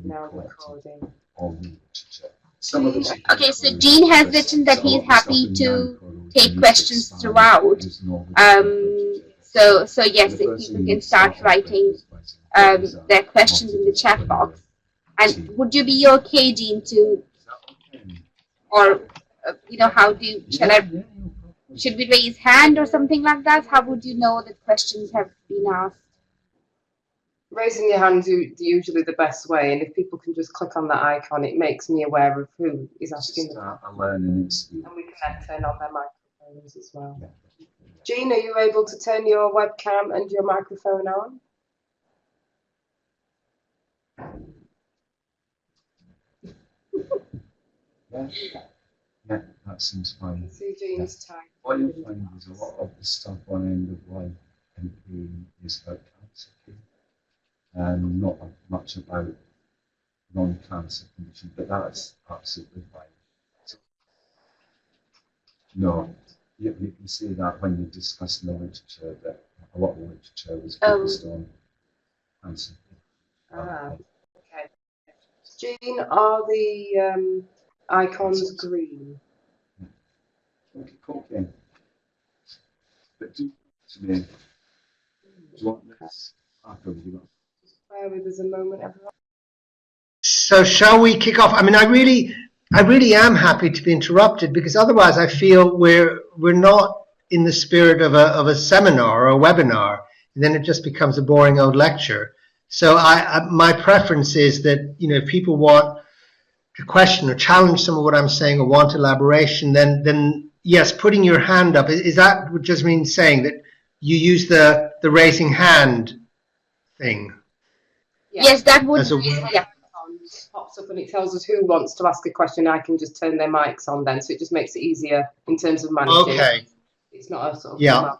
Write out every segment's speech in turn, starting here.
now recording. Okay, so Jean has written that he's happy to take questions throughout. So yes, if people can start writing their questions in the chat box. And would you be okay, Jean, to, or how do you, should we raise hand or something like that? How would you know that questions have been asked? Raising your hand is usually the best way, and if people can just click on that icon, it makes me aware of who is asking the question. And we can then turn on their microphones as well. Yeah. Jean, are you able to turn your webcam and your microphone on? Yeah, that seems fine. See Jean's time. What you'll find is a lot of the stuff on end of life and is about cancer care, and not much about non-cancer conditions, but that's absolutely fine. So, no, you can see that when you discuss the literature, that a lot of literature was focused on cancer care. Okay. Jean, are the icons green? Okay. But do you want this after you got? Just bear with us a moment, everyone. So shall we kick off? I mean, I really am happy to be interrupted, because otherwise I feel we're not in the spirit of a seminar or a webinar, and then it just becomes a boring old lecture. So my preference is that, if people want to question or challenge some of what I'm saying or want elaboration, then yes, putting your hand up, is that what just means saying that you use the raising hand thing? Yes, that would. Yeah. Pops up and it tells us who wants to ask a question. I can just turn their mics on then, so it just makes it easier in terms of managing. Okay. It's not a sort of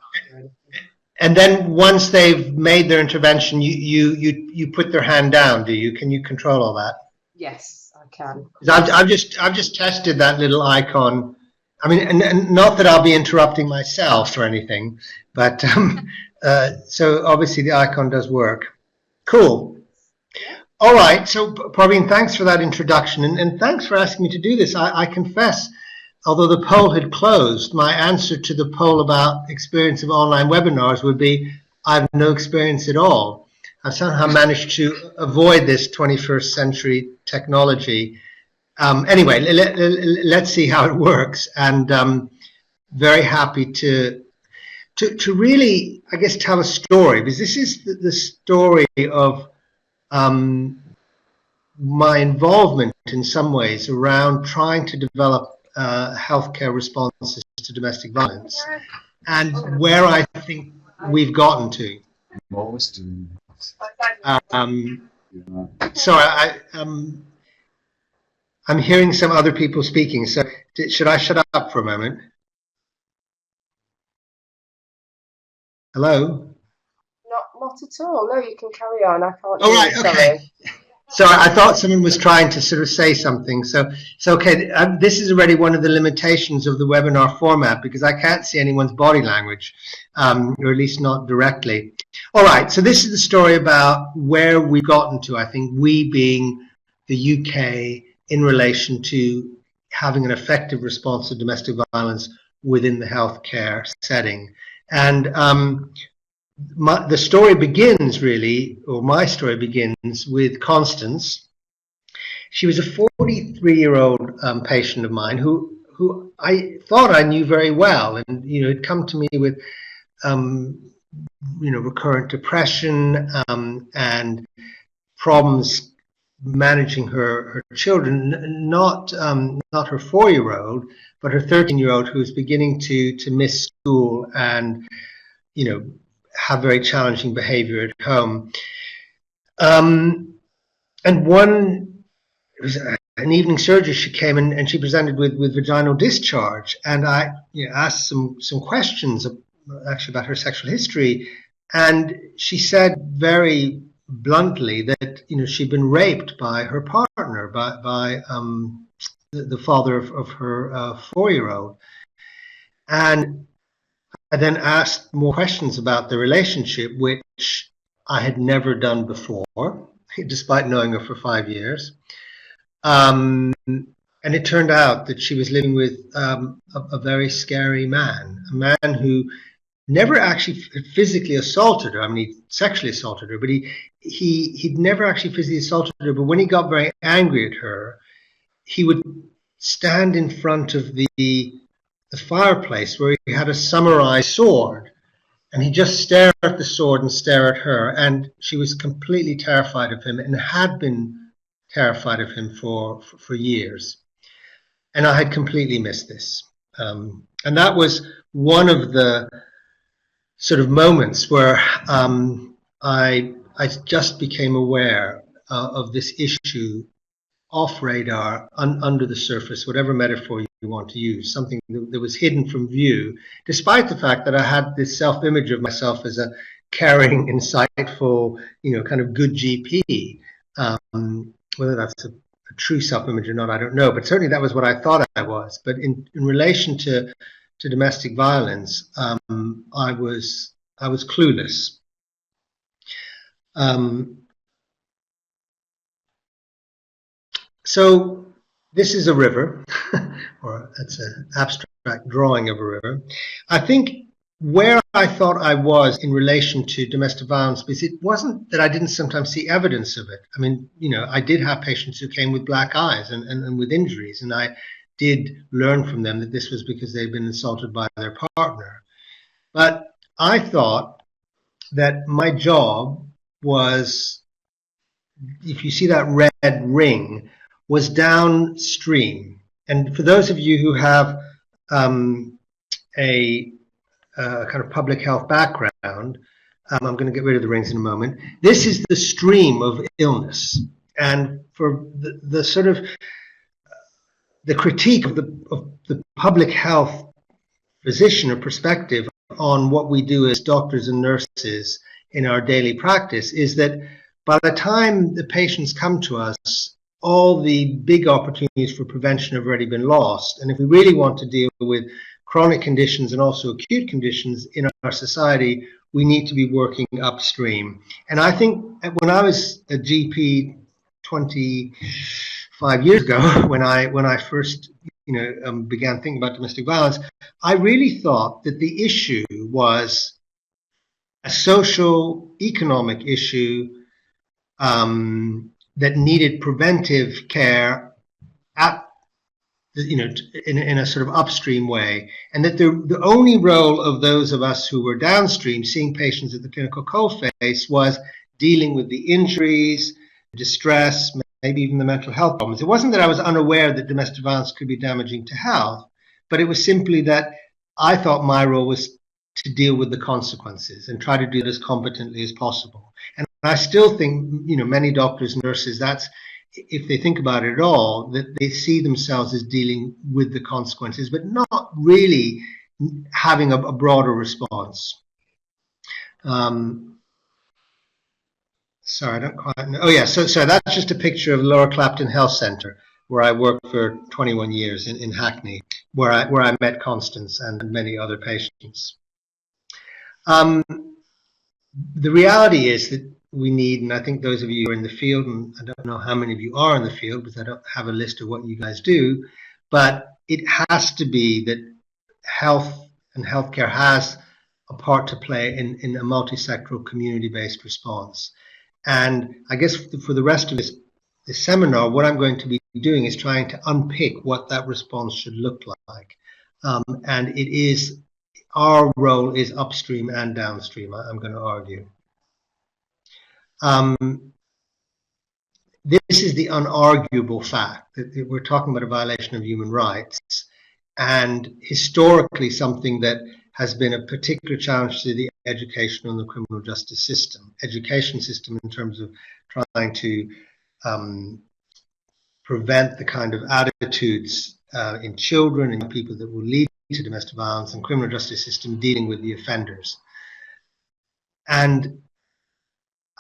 And then once they've made their intervention, you put their hand down, do you? Can you control all that? Yes, I can. I've just tested that little icon. I mean, and not that I'll be interrupting myself or anything, but so obviously the icon does work. Cool. All right. So Praveen, thanks for that introduction, and thanks for asking me to do this. I confess, although the poll had closed, my answer to the poll about experience of online webinars would be, I have no experience at all. I've somehow managed to avoid this 21st century technology. Anyway, let's see how it works, and very happy to really, I guess, tell a story, because this is the story of my involvement in some ways around trying to develop healthcare responses to domestic violence, and where I think we've gotten to. I'm always doing this. Sorry, I'm hearing some other people speaking, so should I shut up for a moment? Hello? Not at all. No, you can carry on. I can't. Oh, right, okay. So I thought someone was trying to sort of say something. So okay, this is already one of the limitations of the webinar format, because I can't see anyone's body language, or at least not directly. All right, so this is the story about where we've gotten to, I think we being the UK, in relation to having an effective response to domestic violence within the healthcare setting. And the story begins really, or my story begins with Constance. She was a 43-year-old patient of mine who I thought I knew very well, and had come to me with recurrent depression and problems managing her children, not her 4-year-old, but her 13-year-old, who was beginning to miss school and have very challenging behavior at home. And it was an evening surgery, she came and she presented with vaginal discharge, and I asked some questions actually about her sexual history, and she said very bluntly that she'd been raped by her partner, by the father of her 4-year-old. And I then asked more questions about the relationship, which I had never done before. despite knowing her for 5 years. And it turned out that she was living with a very scary man, a man who never actually physically assaulted her. I mean, he sexually assaulted her, but he'd never actually physically assaulted her. But when he got very angry at her, he would stand in front of the fireplace where he had a samurai sword, and he'd just stare at the sword and stare at her. And she was completely terrified of him and had been terrified of him for years. And I had completely missed this. And that was one of the sort of moments where I just became aware of this issue off radar, under the surface, whatever metaphor you want to use, something that was hidden from view, despite the fact that I had this self-image of myself as a caring, insightful, kind of good GP. Whether that's a true self-image or not, I don't know, but certainly that was what I thought I was. But in relation to domestic violence, I was clueless. So this is a river, or it's an abstract drawing of a river. I think where I thought I was in relation to domestic violence, because it wasn't that I didn't sometimes see evidence of it. I mean, I did have patients who came with black eyes and with injuries, and I did learn from them that this was because they'd been assaulted by their partner. But I thought that my job was, if you see that red ring, was downstream. And for those of you who have a kind of public health background, I'm going to get rid of the rings in a moment. This is the stream of illness. And for the sort of the critique of the public health physician or perspective on what we do as doctors and nurses in our daily practice is that by the time the patients come to us, all the big opportunities for prevention have already been lost. And if we really want to deal with chronic conditions and also acute conditions in our society, we need to be working upstream. And I think when I was a GP 25 years ago, when I first began thinking about domestic violence, I really thought that the issue was a social, economic issue that needed preventive care at in a sort of upstream way, and that the only role of those of us who were downstream, seeing patients at the clinical coalface, was dealing with the injuries, distress, maybe even the mental health problems. It wasn't that I was unaware that domestic violence could be damaging to health, but it was simply that I thought my role was to deal with the consequences and try to do it as competently as possible. And I still think, many doctors and nurses, that's, if they think about it at all, that they see themselves as dealing with the consequences, but not really having a broader response. Sorry, I don't quite know. Oh yeah, so that's just a picture of Lower Clapton Health Centre, where I worked for 21 years in Hackney, where I met Constance and many other patients. The reality is that we need, and I think those of you who are in the field, and I don't know how many of you are in the field because I don't have a list of what you guys do, but it has to be that health and healthcare has a part to play in a multi-sectoral community-based response. And I guess for the rest of this seminar, what I'm going to be doing is trying to unpick what that response should look like. And it is, our role is upstream and downstream, I'm going to argue. This is the unarguable fact that we're talking about a violation of human rights, and historically something that has been a particular challenge to the educational and the criminal justice system. Education system in terms of trying to prevent the kind of attitudes in children and people that will lead to domestic violence, and criminal justice system dealing with the offenders. And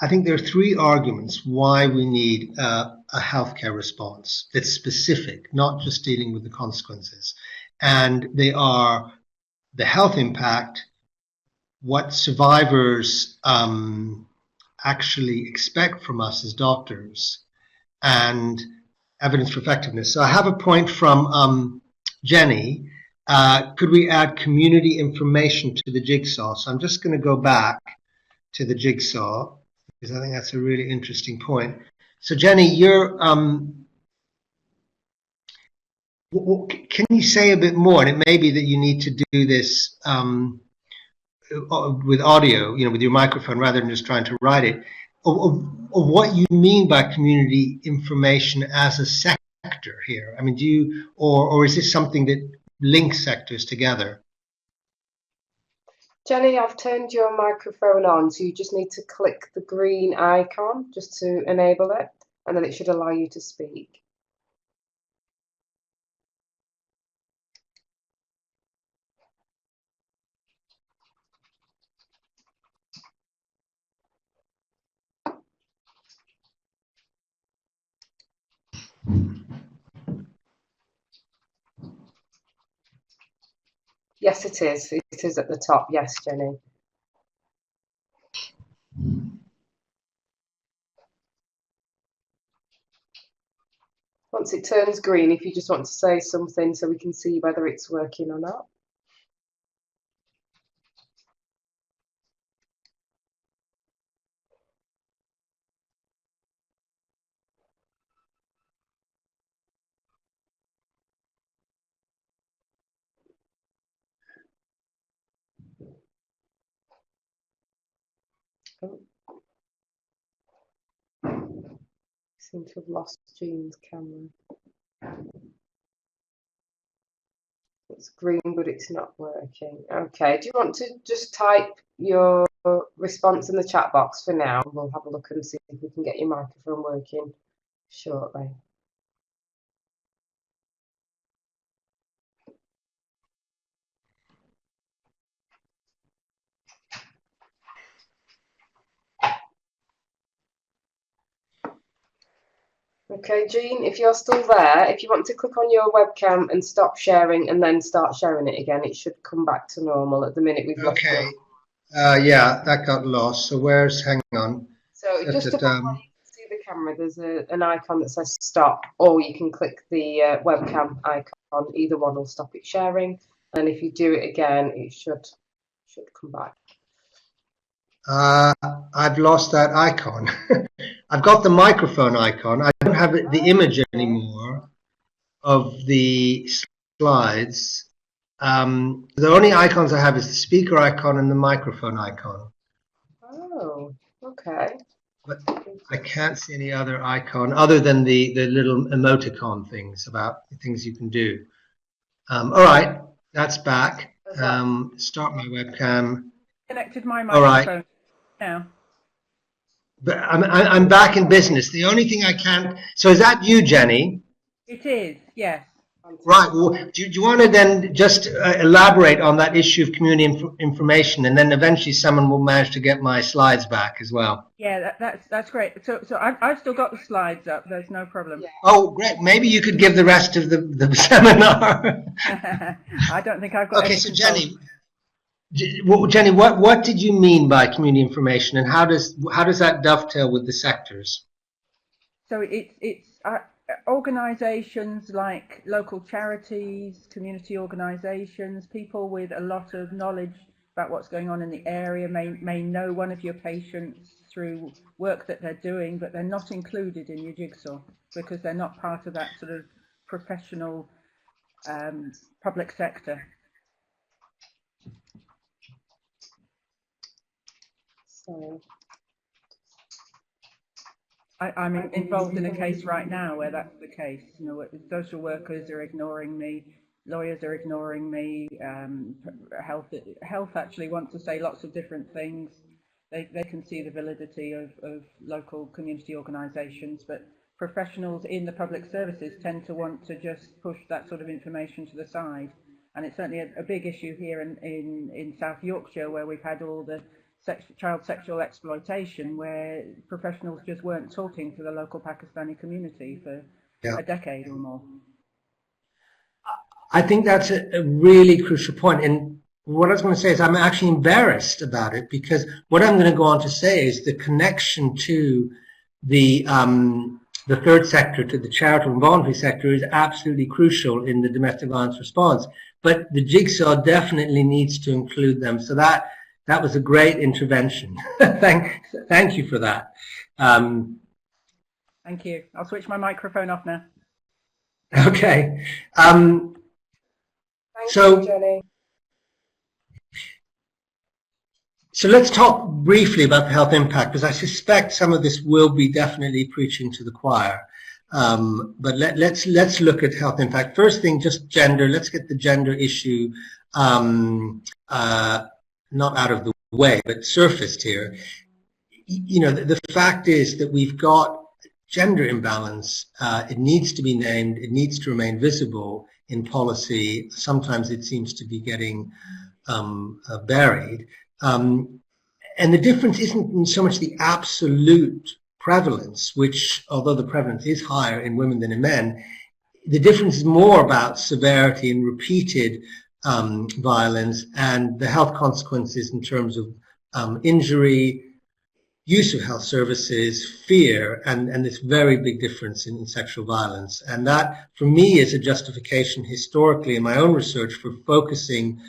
I think there are three arguments why we need a healthcare response that's specific, not just dealing with the consequences. And they are the health impact, what survivors actually expect from us as doctors and evidence for effectiveness. So I have a point from Jenny. Could we add community information to the jigsaw? So I'm just going to go back to the jigsaw because I think that's a really interesting point. So Jenny, you're can you say a bit more? And it may be that you need to do this with audio, with your microphone rather than just trying to write it, of what you mean by community information as a sector here. I mean, do you, or is this something that links sectors together? Jenny, I've turned your microphone on, so you just need to click the green icon just to enable it, and then it should allow you to speak. Yes, it is. It is at the top. Yes, Jenny. Once it turns green, if you just want to say something so we can see whether it's working or not. Oh. Seem to have lost Jean's camera. It's green, but it's not working. Okay, do you want to just type your response in the chat box for now? We'll have a look and see if we can get your microphone working shortly. Okay, Jean, if you're still there, if you want to click on your webcam and stop sharing and then start sharing it again, it should come back to normal. At the minute we've left Okay. it. Yeah, that got lost. So hang on. So just above where you can see the camera, there's an icon that says stop, or you can click the webcam icon. Either one will stop it sharing. And if you do it again, it should come back. I've lost that icon. I've got the microphone icon. I don't have the image anymore of the slides. The only icons I have is the speaker icon and the microphone icon. Oh, okay. But I can't see any other icon other than the little emoticon things about things you can do. All right, that's back. Start my webcam. Connected my microphone. All right. Now. But I'm back in business. The only thing I can't. So is that you, Jenny? It is. Yes. Right. Well, do you want to then just elaborate on that issue of community information, and then eventually someone will manage to get my slides back as well? Yeah, that's great. So I've still got the slides up. There's no problem. Yeah. Oh, great. Maybe you could give the rest of the seminar. I don't think I've got. Okay, so Jenny, what did you mean by community information, and how does that dovetail with the sectors? So it's organisations like local charities, community organisations, people with a lot of knowledge about what's going on in the area may know one of your patients through work that they're doing, but they're not included in your jigsaw because they're not part of that sort of professional public sector. So I'm involved in a case right now where that's the case. You know, social workers are ignoring me, lawyers are ignoring me. Health actually want to say lots of different things. They can see the validity of local community organisations, but professionals in the public services tend to want to just push that sort of information to the side. And it's certainly a big issue here in South Yorkshire, where we've had all the child sexual exploitation, where professionals just weren't talking to the local Pakistani community for a decade or more. I think that's a really crucial point. And what I was going to say is I'm actually embarrassed about it, because what I'm going to go on to say is the connection to the third sector, to the charitable and voluntary sector, is absolutely crucial in the domestic violence response. But the jigsaw definitely needs to include them. So that was a great intervention. Thank you for that. Thank you. I'll switch my microphone off now. Okay. Thank you, Jenny. So let's talk briefly about the health impact, because I suspect some of this will be definitely preaching to the choir. But let's look at health impact. First thing, just gender. Let's get the gender issue not out of the way, but surfaced here. You know, the fact is that we've got gender imbalance. It needs to be named. It needs to remain visible in policy. Sometimes it seems to be getting buried. And the difference isn't so much the absolute prevalence, which, although the prevalence is higher in women than in men, the difference is more about severity and repeated violence and the health consequences in terms of injury, use of health services, fear, and this very big difference in sexual violence. And that, for me, is a justification historically in my own research for focusing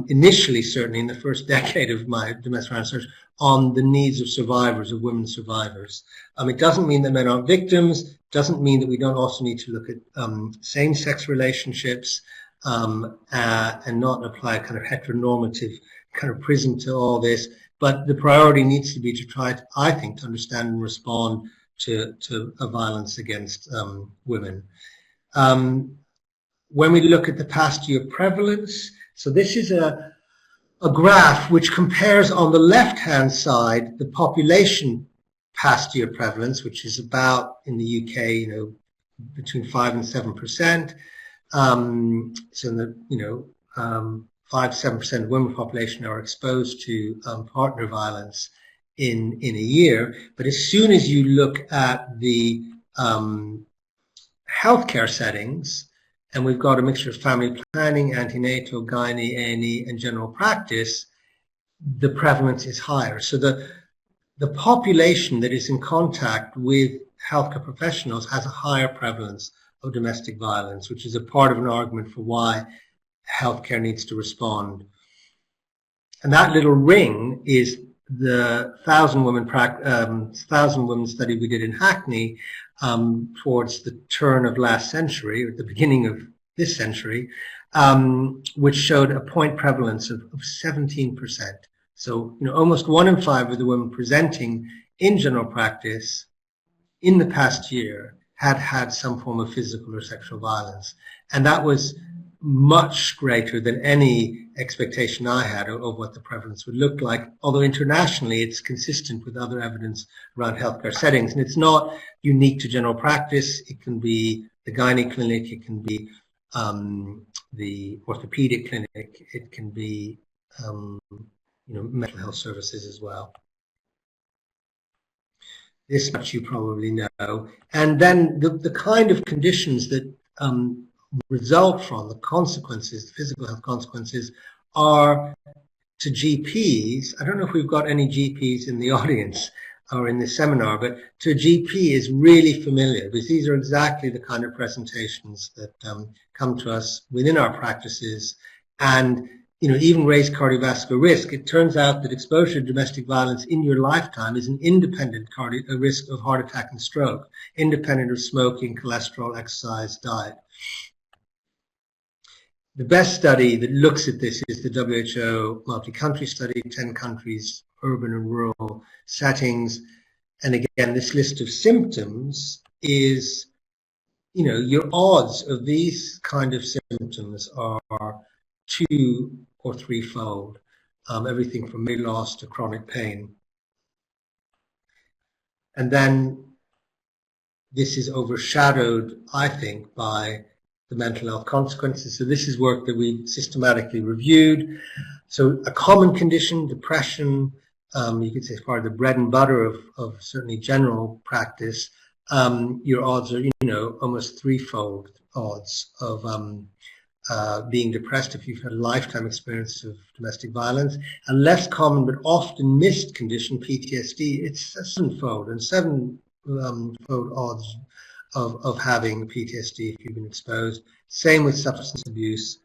initially, certainly in the first decade of my domestic violence research, on the needs of survivors, of women survivors. It doesn't mean that men aren't victims, doesn't mean that we don't also need to look at same-sex relationships and not apply a kind of heteronormative kind of prism to all this. But the priority needs to be to try, I think, to understand and respond to violence against women. When we look at the past year prevalence, so this is a graph which compares on the left-hand side the population past year prevalence, which is about, in the UK, between 5 and 7%. So the 5-7% of women population are exposed to partner violence in a year. But as soon as you look at the healthcare settings, and we've got a mixture of family planning, antenatal, gynae, A&E, and general practice, the prevalence is higher. So the population that is in contact with healthcare professionals has a higher prevalence of domestic violence, which is a part of an argument for why healthcare needs to respond. And that little ring is the 1,000 women study we did in Hackney towards the turn of last century, or at the beginning of this century, which showed a point prevalence of 17%. So, almost 1 in 5 of the women presenting in general practice in the past year had some form of physical or sexual violence. And that was much greater than any expectation I had of what the prevalence would look like, although internationally it's consistent with other evidence around healthcare settings. And it's not unique to general practice. It can be the gynae clinic, it can be the orthopedic clinic, it can be mental health services as well. This much you probably know. And then the kind of conditions that result from the consequences, the physical health consequences, are to GPs. I don't know if we've got any GPs in the audience or in this seminar, but to a GP is really familiar, because these are exactly the kind of presentations that come to us within our practices. And even raised cardiovascular risk. It turns out that exposure to domestic violence in your lifetime is an independent risk of heart attack and stroke, independent of smoking, cholesterol, exercise, diet. The best study that looks at this is the WHO multi-country study, 10 countries, urban and rural settings. And again, this list of symptoms is, your odds of these kind of symptoms are 2 or 3-fold, everything from memory loss to chronic pain. And then this is overshadowed, I think, by the mental health consequences. So this is work that we systematically reviewed. So a common condition, depression, you could say is part of the bread and butter of certainly general practice. Your odds are, almost 3-fold odds of being depressed if you've had a lifetime experience of domestic violence. A less common but often missed condition, PTSD, it's sevenfold and sevenfold odds of having PTSD if you've been exposed. Same with substance abuse,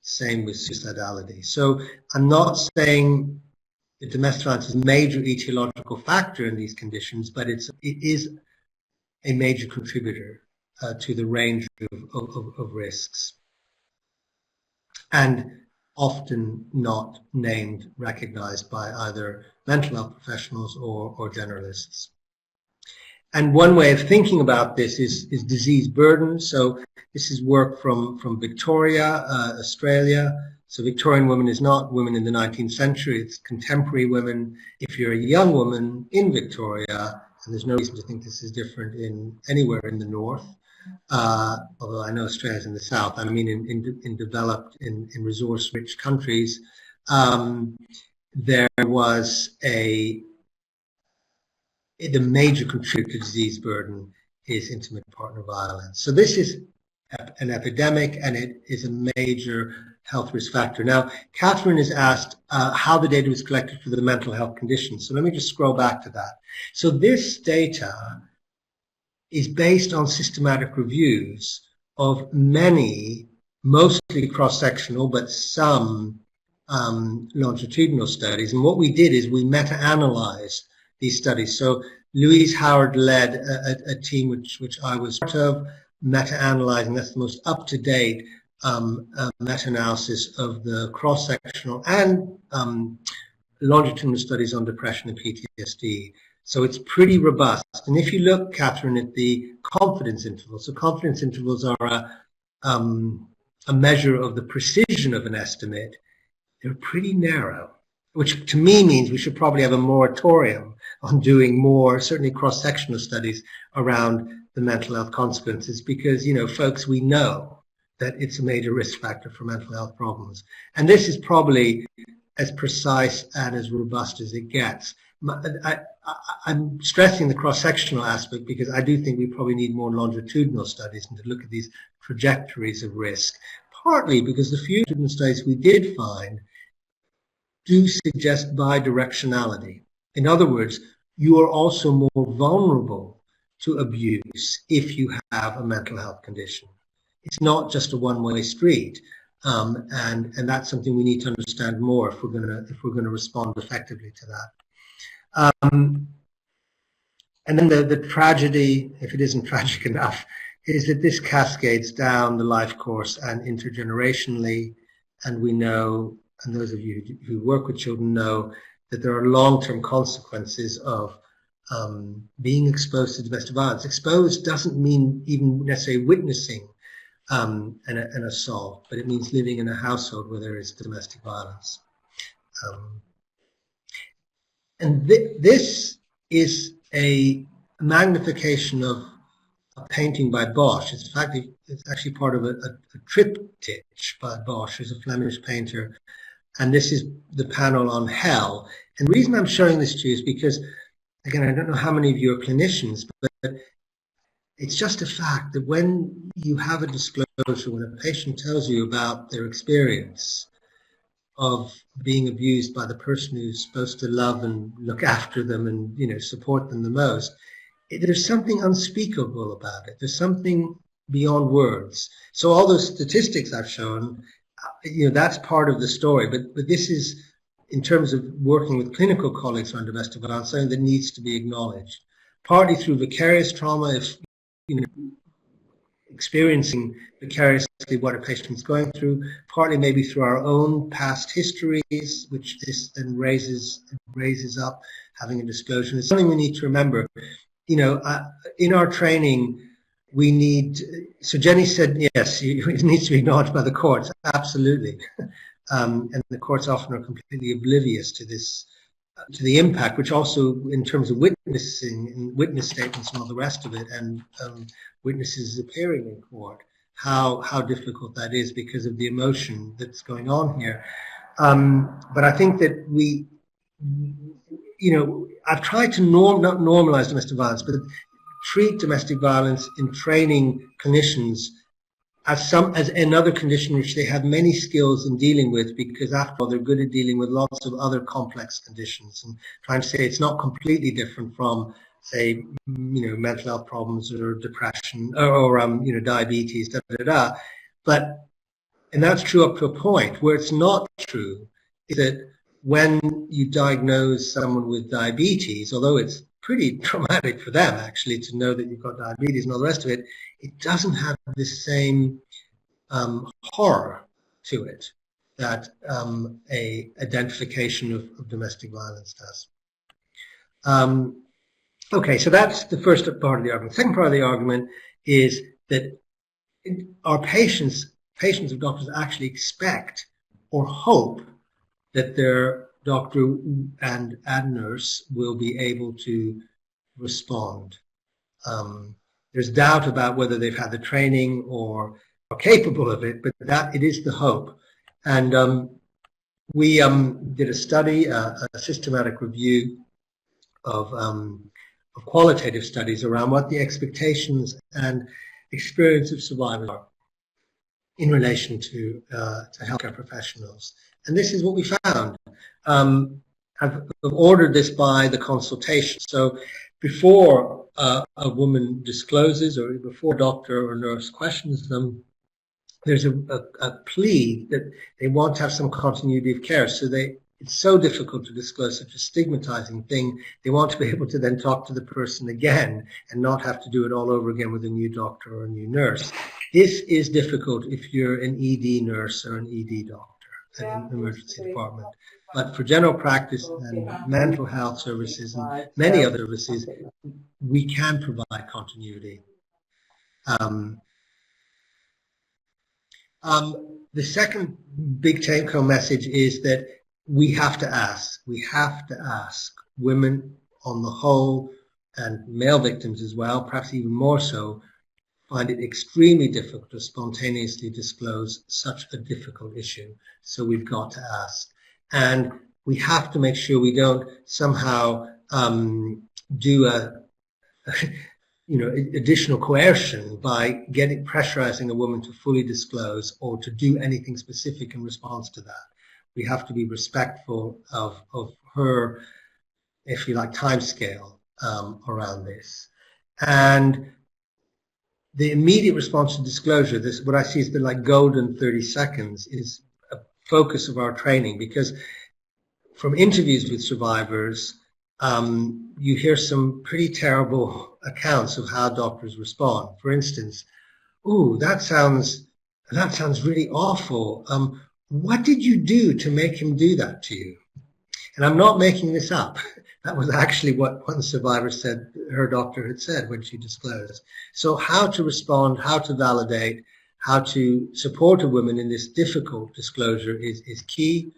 same with suicidality. So I'm not saying that domestic violence is a major etiological factor in these conditions, but it is a major contributor to the range of risks, and often not named, recognized by either mental health professionals or generalists. And one way of thinking about this is disease burden. So this is work from Victoria, Australia. So Victorian women is not women in the 19th century, it's contemporary women. If you're a young woman in Victoria, and there's no reason to think this is different anywhere in the north, although I know Australia's in the south, I mean in developed, in resource-rich countries, there was the major contributor to disease burden is intimate partner violence. So this is an epidemic, and it is a major health risk factor. Now, Catherine has asked how the data was collected for the mental health conditions. So let me just scroll back to that. So this data is based on systematic reviews of many, mostly cross-sectional, but some longitudinal studies. And what we did is we meta-analyzed these studies. So Louise Howard led a team which I was part of, meta-analyzing. That's the most up-to-date meta-analysis of the cross-sectional and longitudinal studies on depression and PTSD. So it's pretty robust. And if you look, Catherine, at the confidence intervals, so confidence intervals are a measure of the precision of an estimate. They're pretty narrow, which to me means we should probably have a moratorium on doing more, certainly cross-sectional studies around the mental health consequences, because, you know, folks, we know that it's a major risk factor for mental health problems. And this is probably as precise and as robust as it gets. I'm stressing the cross-sectional aspect because I do think we probably need more longitudinal studies and to look at these trajectories of risk, partly because the few longitudinal studies we did find do suggest bidirectionality. In other words, you are also more vulnerable to abuse if you have a mental health condition. It's not just a one-way street, and that's something we need to understand more if we're going to respond effectively to that. And then the tragedy, if it isn't tragic enough, is that this cascades down the life course and intergenerationally, and we know, and those of you who work with children know, that there are long-term consequences of being exposed to domestic violence. Exposed doesn't mean even necessarily witnessing an assault, but it means living in a household where there is domestic violence. And this is a magnification of a painting by Bosch. In fact, it's actually part of a triptych by Bosch, who's a Flemish painter. And this is the panel on hell. And the reason I'm showing this to you is because, again, I don't know how many of you are clinicians, but it's just a fact that when you have a disclosure, when a patient tells you about their experience of being abused by the person who's supposed to love and look after them and, you know, support them the most, there's something unspeakable about it. There's something beyond words. So all those statistics I've shown, you know, that's part of the story. But this is, in terms of working with clinical colleagues on domestic violence, something that needs to be acknowledged. Partly through vicarious trauma, if, you know, experiencing vicariously what a patient's going through, partly maybe through our own past histories, which this then raises up, having a disclosure. It's something we need to remember. You know, in our training, we need, so Jenny said, yes, it needs to be acknowledged by the courts, absolutely. And the courts often are completely oblivious to this, to the impact, which also in terms of witnessing and witness statements and all the rest of it, and witnesses appearing in court, how difficult that is because of the emotion that's going on here. But I think that we, you know, I've tried to not normalize domestic violence, but treat domestic violence in training clinicians as another condition which they have many skills in dealing with, because after all they're good at dealing with lots of other complex conditions, and trying to say it's not completely different from, say, mental health problems or depression or diabetes, but and that's true up to a point. Where it's not true is that when you diagnose someone with diabetes, although it's pretty traumatic for them actually to know that you've got diabetes and all the rest of it, it doesn't have the same horror to it that a identification of domestic violence does. Okay, so that's the first part of the argument. The second part of the argument is that our patients of doctors actually expect or hope that their doctor and nurse will be able to respond. There's doubt about whether they've had the training or are capable of it, but that it is the hope. And we did a study, a systematic review of qualitative studies around what the expectations and experience of survivors are in relation to healthcare professionals. And this is what we found. I've ordered this by the consultation. So before a woman discloses, or before a doctor or nurse questions them, there's a plea that they want to have some continuity of care. So it's so difficult to disclose such a stigmatizing thing. They want to be able to then talk to the person again and not have to do it all over again with a new doctor or a new nurse. This is difficult if you're an ED nurse or an ED doctor in an emergency department. But for general practice and mental health services and many other services, we can provide continuity. The second big take-home message is that we have to ask. We have to ask women on the whole, and male victims as well, perhaps even more so, find it extremely difficult to spontaneously disclose such a difficult issue. So we've got to ask. And we have to make sure we don't somehow do additional coercion by pressurizing a woman to fully disclose or to do anything specific in response to that. We have to be respectful of her, if you like, time scale around this. And the immediate response to disclosure, this what I see as the golden 30 seconds, is a focus of our training, because from interviews with survivors, you hear some pretty terrible accounts of how doctors respond. For instance, "Ooh, that sounds really awful. What did you do to make him do that to you?" And I'm not making this up. That was actually what one survivor said her doctor had said when she disclosed. So how to respond, how to validate, how to support a woman in this difficult disclosure is key.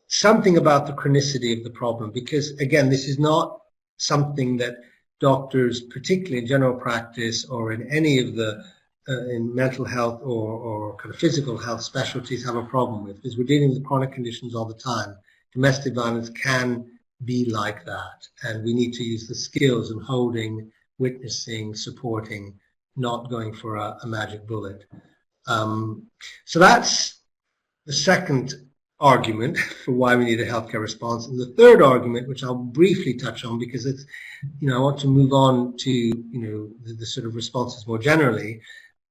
Something about the chronicity of the problem, because again, this is not something that doctors, particularly in general practice or in any of the in mental health or kind of physical health specialties, have a problem with, because we're dealing with chronic conditions all the time. Domestic violence can be like that, and we need to use the skills in holding, witnessing, supporting, not going for a magic bullet. So that's the second argument for why we need a healthcare response. And the third argument, which I'll briefly touch on because it's, I want to move on to, the sort of responses more generally,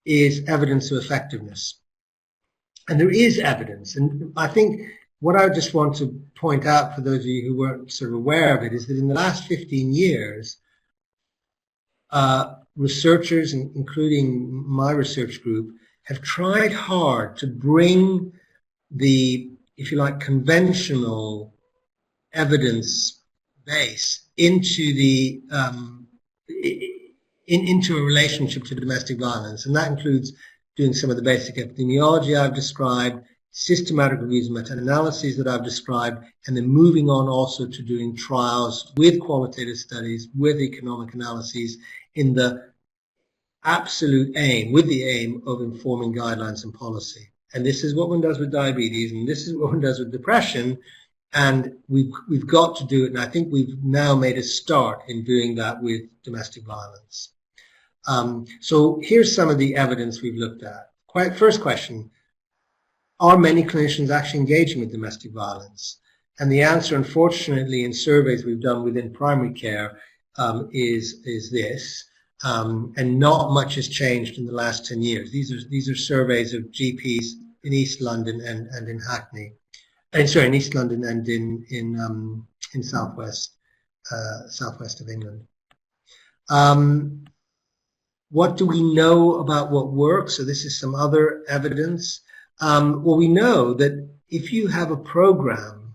is evidence of effectiveness. And there is evidence. And I think what I just want to point out for those of you who weren't sort of aware of it is that in the last 15 years, researchers, including my research group, have tried hard to bring the, if you like, conventional evidence base into the into a relationship to domestic violence, and that includes doing some of the basic epidemiology I've described, systematic reviews and meta-analyses that I've described, and then moving on also to doing trials with qualitative studies, with economic analyses, in the absolute aim, with the aim of informing guidelines and policy. And this is what one does with diabetes, and this is what one does with depression, and we've got to do it, and I think we've now made a start in doing that with domestic violence. So here's some of the evidence we've looked at. First question, are many clinicians actually engaging with domestic violence? And the answer, unfortunately, in surveys we've done within primary care is this. And not much has changed in the last 10 years. These are surveys of GPs in East London and in Hackney. Sorry, in East London and in southwest of England. What do we know about what works? So this is some other evidence. Well, we know that if you have a program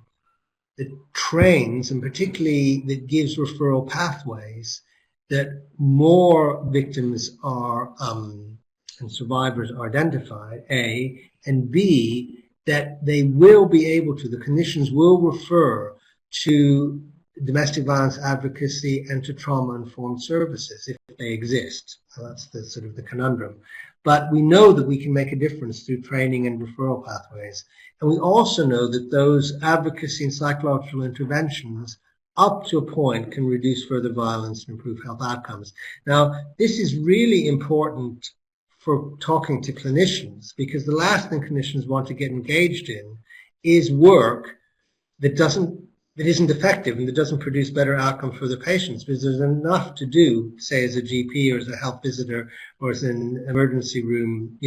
that trains, and particularly that gives referral pathways, that more victims are and survivors are identified, A, and B, that they will be able to, the clinicians will refer to domestic violence advocacy and to trauma-informed services if they exist. So that's the sort of the conundrum. But we know that we can make a difference through training and referral pathways. And we also know that those advocacy and psychological interventions up to a point can reduce further violence and improve health outcomes. Now, this is really important for talking to clinicians, because the last thing clinicians want to get engaged in is work that isn't effective and that doesn't produce better outcomes for the patients, because there's enough to do, say, as a GP or as a health visitor or as an emergency room,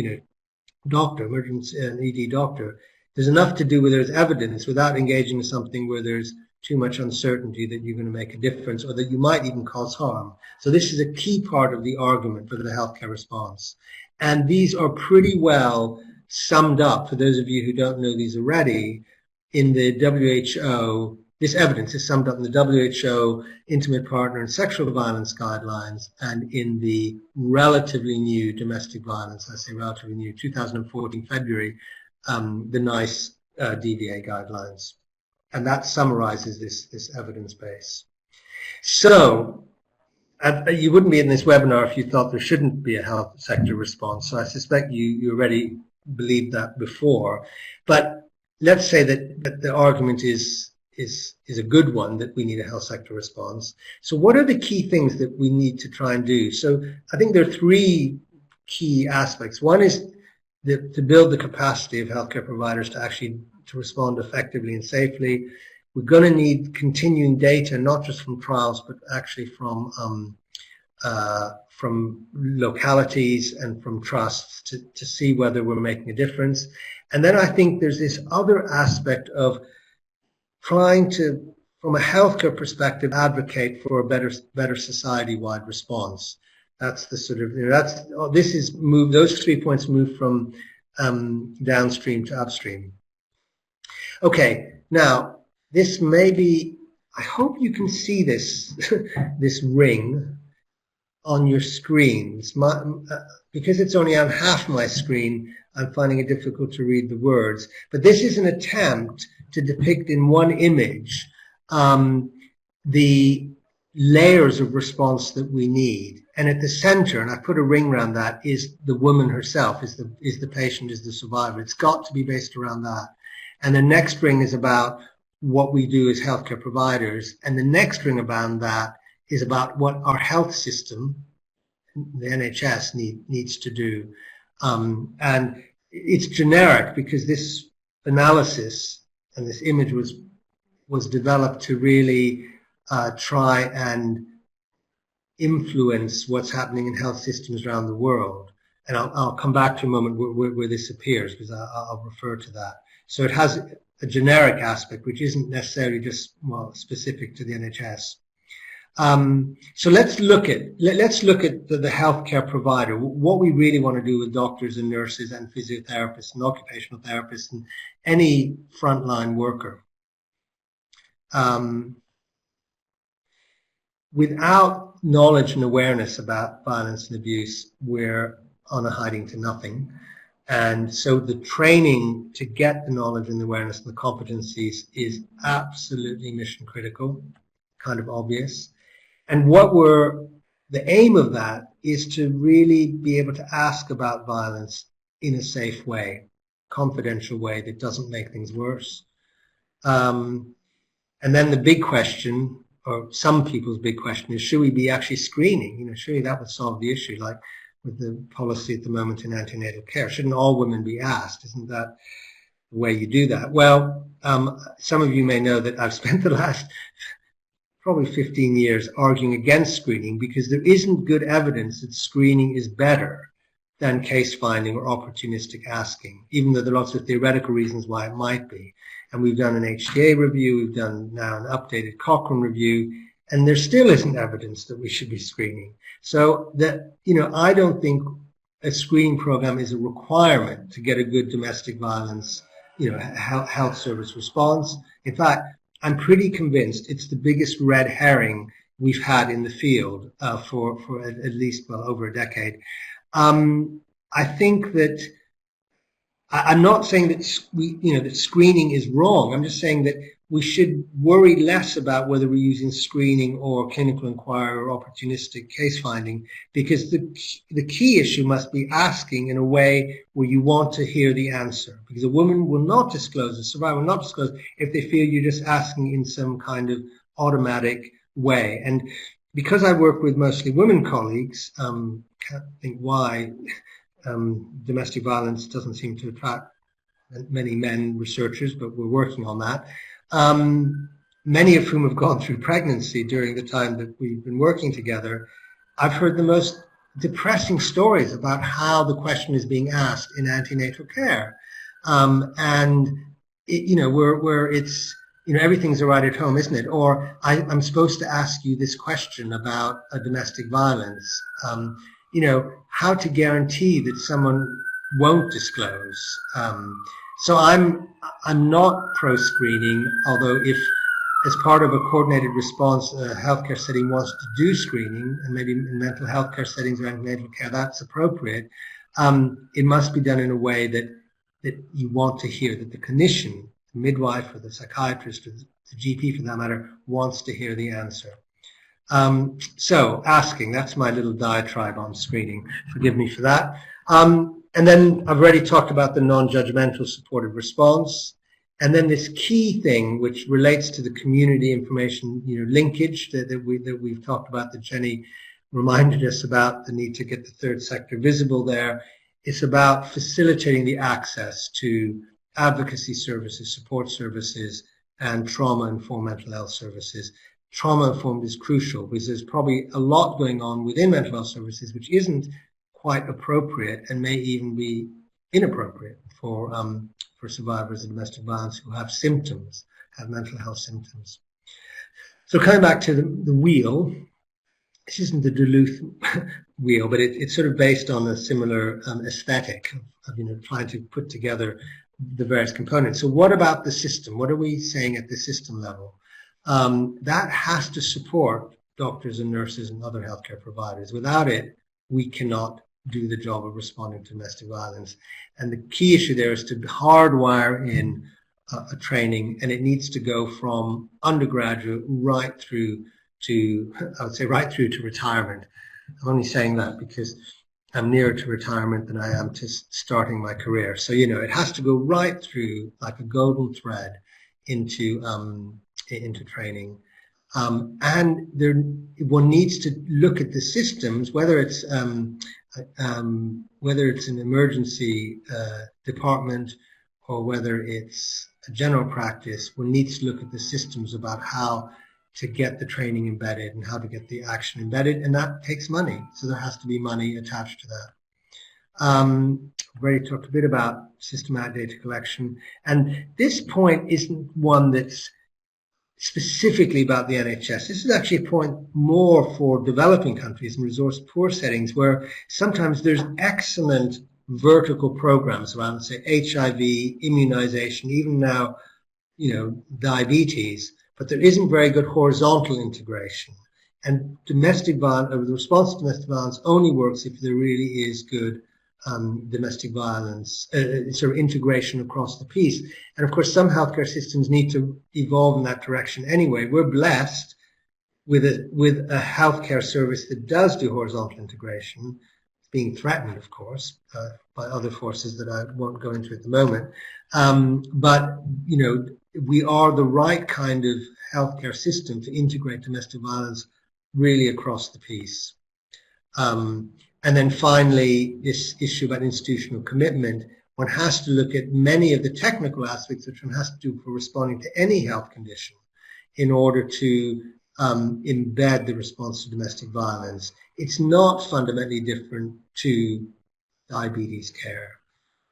doctor, an ED doctor. There's enough to do where there's evidence without engaging in something where there's too much uncertainty that you're going to make a difference or that you might even cause harm. So this is a key part of the argument for the healthcare response. And these are pretty well summed up, for those of you who don't know these already, in the WHO. This evidence is summed up in the WHO Intimate Partner and Sexual Violence Guidelines and in the relatively new domestic violence, I say relatively new, 2014 February, the NICE DVA guidelines. And that summarizes this evidence base. So, you wouldn't be in this webinar if you thought there shouldn't be a health sector response. So I suspect you already believed that before. But let's say that the argument is a good one, that we need a health sector response. So what are the key things that we need to try and do? So I think there are three key aspects. One is to build the capacity of healthcare providers to respond effectively and safely. We're going to need continuing data, not just from trials, but actually from localities and from trusts to see whether we're making a difference. And then I think there's this other aspect of trying to, from a healthcare perspective, advocate for a better society-wide response. That's the sort of, those 3 points move from downstream to upstream. Okay, now this may be, I hope you can see this, this ring on your screens. Because it's only on half my screen, I'm finding it difficult to read the words. But this is an attempt to depict in one image the layers of response that we need. And at the center, and I put a ring around that, is the woman herself, is the patient, is the survivor. It's got to be based around that. And the next ring is about what we do as healthcare providers. And the next ring around that is about what our health system, the NHS, needs to do. And it's generic because this analysis and this image was developed to really try and influence what's happening in health systems around the world. And I'll come back to a moment where this appears, because I'll refer to that. So it has a generic aspect, which isn't necessarily just specific to the NHS. So let's look at the healthcare provider, what we really want to do with doctors and nurses and physiotherapists and occupational therapists and any frontline worker. Without knowledge and awareness about violence and abuse, we're on a hiding to nothing. And so the training to get the knowledge and the awareness and the competencies is absolutely mission critical, kind of obvious. And the aim of that is to really be able to ask about violence in a safe way, confidential way that doesn't make things worse. And then the big question, or some people's big question is, should we be actually screening? You know, surely that would solve the issue, like with the policy at the moment in antenatal care. Shouldn't all women be asked? Isn't that the way you do that? Well, some of you may know that I've spent the last probably 15 years arguing against screening because there isn't good evidence that screening is better than case finding or opportunistic asking, even though there are lots of theoretical reasons why it might be. And we've done an HTA review, we've done now an updated Cochrane review, and there still isn't evidence that we should be screening. So that, you know, I don't think a screening program is a requirement to get a good domestic violence, you know, health service response. In fact, I'm pretty convinced it's the biggest red herring we've had in the field for at least, well, over a decade. I think that I'm not saying that that screening is wrong. I'm just saying that we should worry less about whether we're using screening or clinical inquiry or opportunistic case finding, because the key issue must be asking in a way where you want to hear the answer. Because a woman will not disclose, a survivor will not disclose if they feel you're just asking in some kind of automatic way. And because I work with mostly women colleagues, can't think why domestic violence doesn't seem to attract many men researchers, but we're working on that. Many of whom have gone through pregnancy during the time that we've been working together. I've heard the most depressing stories about how the question is being asked in antenatal care. And where it's, everything's all right at home, isn't it? Or I'm supposed to ask you this question about a domestic violence. How to guarantee that someone won't disclose. So I'm not pro-screening, although if as part of a coordinated response a healthcare setting wants to do screening, and maybe in mental health care settings or antenatal care that's appropriate, it must be done in a way that you want to hear, that the clinician, the midwife or the psychiatrist or the GP for that matter, wants to hear the answer. So asking, that's my little diatribe on screening. Forgive me for that. And then I've already talked about the non-judgmental supportive response. And then this key thing, which relates to the community information, linkage that we've talked about, that Jenny reminded us about, the need to get the third sector visible there. It's about facilitating the access to advocacy services, support services, and trauma-informed mental health services. Trauma-informed is crucial because there's probably a lot going on within mental health services which isn't quite appropriate and may even be inappropriate for survivors of domestic violence who have symptoms, have mental health symptoms. So coming back to the wheel, this isn't the Duluth wheel, but it's sort of based on a similar aesthetic of trying to put together the various components. So what about the system? What are we saying at the system level? That has to support doctors and nurses and other healthcare providers. Without it, we cannot do the job of responding to domestic violence. And the key issue there is to hardwire in a training, and it needs to go from undergraduate right through to, I would say, right through to retirement. I'm only saying that because I'm nearer to retirement than I am to starting my career. So, it has to go right through like a golden thread into training. And one needs to look at the systems, whether it's an emergency department or whether it's a general practice. One needs to look at the systems about how to get the training embedded and how to get the action embedded, and that takes money. So there has to be money attached to that. I've already talked a bit about systematic data collection, and this point isn't one that's specifically about the NHS. This is actually a point more for developing countries and resource-poor settings where sometimes there's excellent vertical programs around, say, HIV, immunization, even now, diabetes, but there isn't very good horizontal integration. And domestic violence, the response to domestic violence only works if there really is good domestic violence, sort of integration across the piece. And of course, some healthcare systems need to evolve in that direction anyway. We're blessed with a healthcare service that does do horizontal integration. being threatened, of course, by other forces that I won't go into at the moment. But, you know, we are the right kind of healthcare system to integrate domestic violence really across the piece. And then finally, this issue about institutional commitment, one has to look at many of the technical aspects which one has to do for responding to any health condition in order to embed the response to domestic violence. It's not fundamentally different to diabetes care,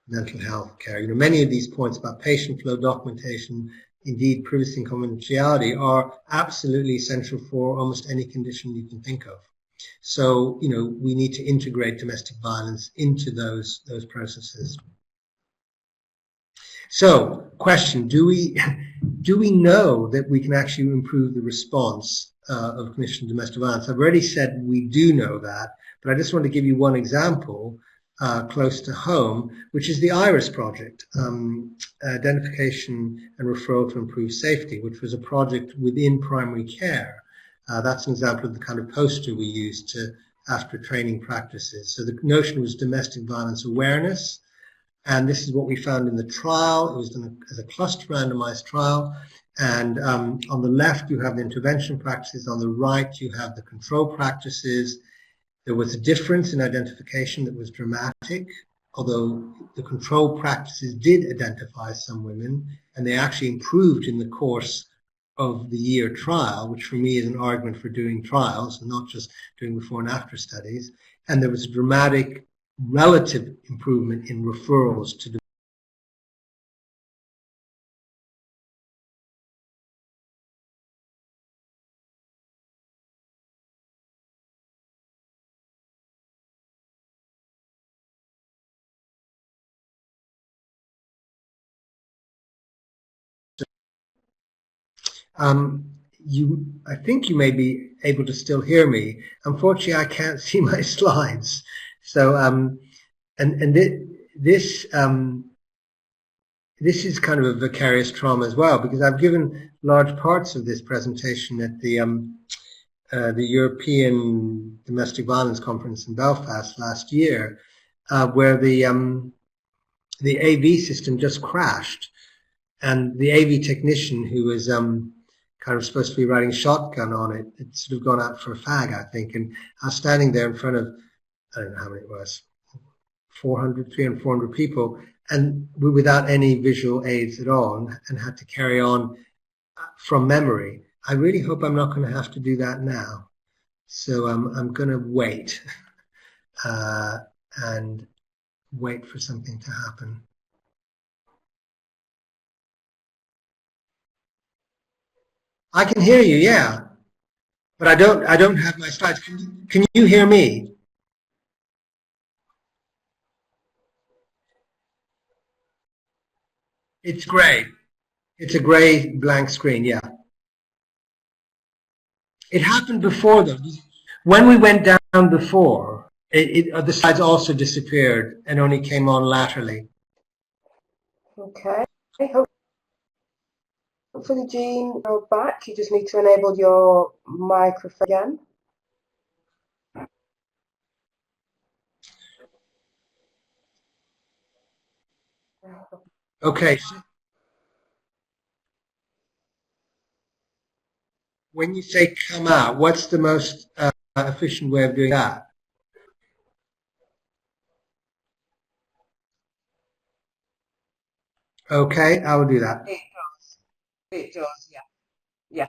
mental health care. You know, many of these points about patient flow, documentation, indeed privacy and confidentiality are absolutely essential for almost any condition you can think of. So, you know, we need to integrate domestic violence into those processes. So, question, do we know that we can actually improve the response of clinician domestic violence? I've already said we do know that, but I just want to give you one example close to home, which is the IRIS project, Identification and Referral to Improve Safety, which was a project within primary care. That's an example of the kind of poster we used after training practices. So the notion was domestic violence awareness, and this is what we found in the trial. It was done as a cluster randomized trial, and on the left you have the intervention practices, on the right you have the control practices. There was a difference in identification that was dramatic, although the control practices did identify some women, and they actually improved in the course of the year trial, which for me is an argument for doing trials and not just doing before and after studies. And there was a dramatic relative improvement in referrals to I think you may be able to still hear me. Unfortunately, I can't see my slides. So, this is kind of a vicarious trauma as well, because I've given large parts of this presentation at the European Domestic Violence Conference in Belfast last year, where the AV system just crashed, and the AV technician who was kind of supposed to be riding shotgun on it, had sort of gone out for a fag, I think, and I was standing there in front of, I don't know how many it was, 300, 400 people, and without any visual aids at all, and had to carry on from memory. I really hope I'm not going to have to do that now. So I'm going to wait and wait for something to happen. I can hear you, yeah, but I don't have my slides. Can you hear me? It's gray. It's a gray blank screen, yeah. It happened before, though. When we went down before, the slides also disappeared and only came on laterally. Okay. Hopefully, Jean, you're back. You just need to enable your microphone again. Okay. When you say come out, what's the most efficient way of doing that? Okay, I will do that. It does. It does, yeah. Yeah.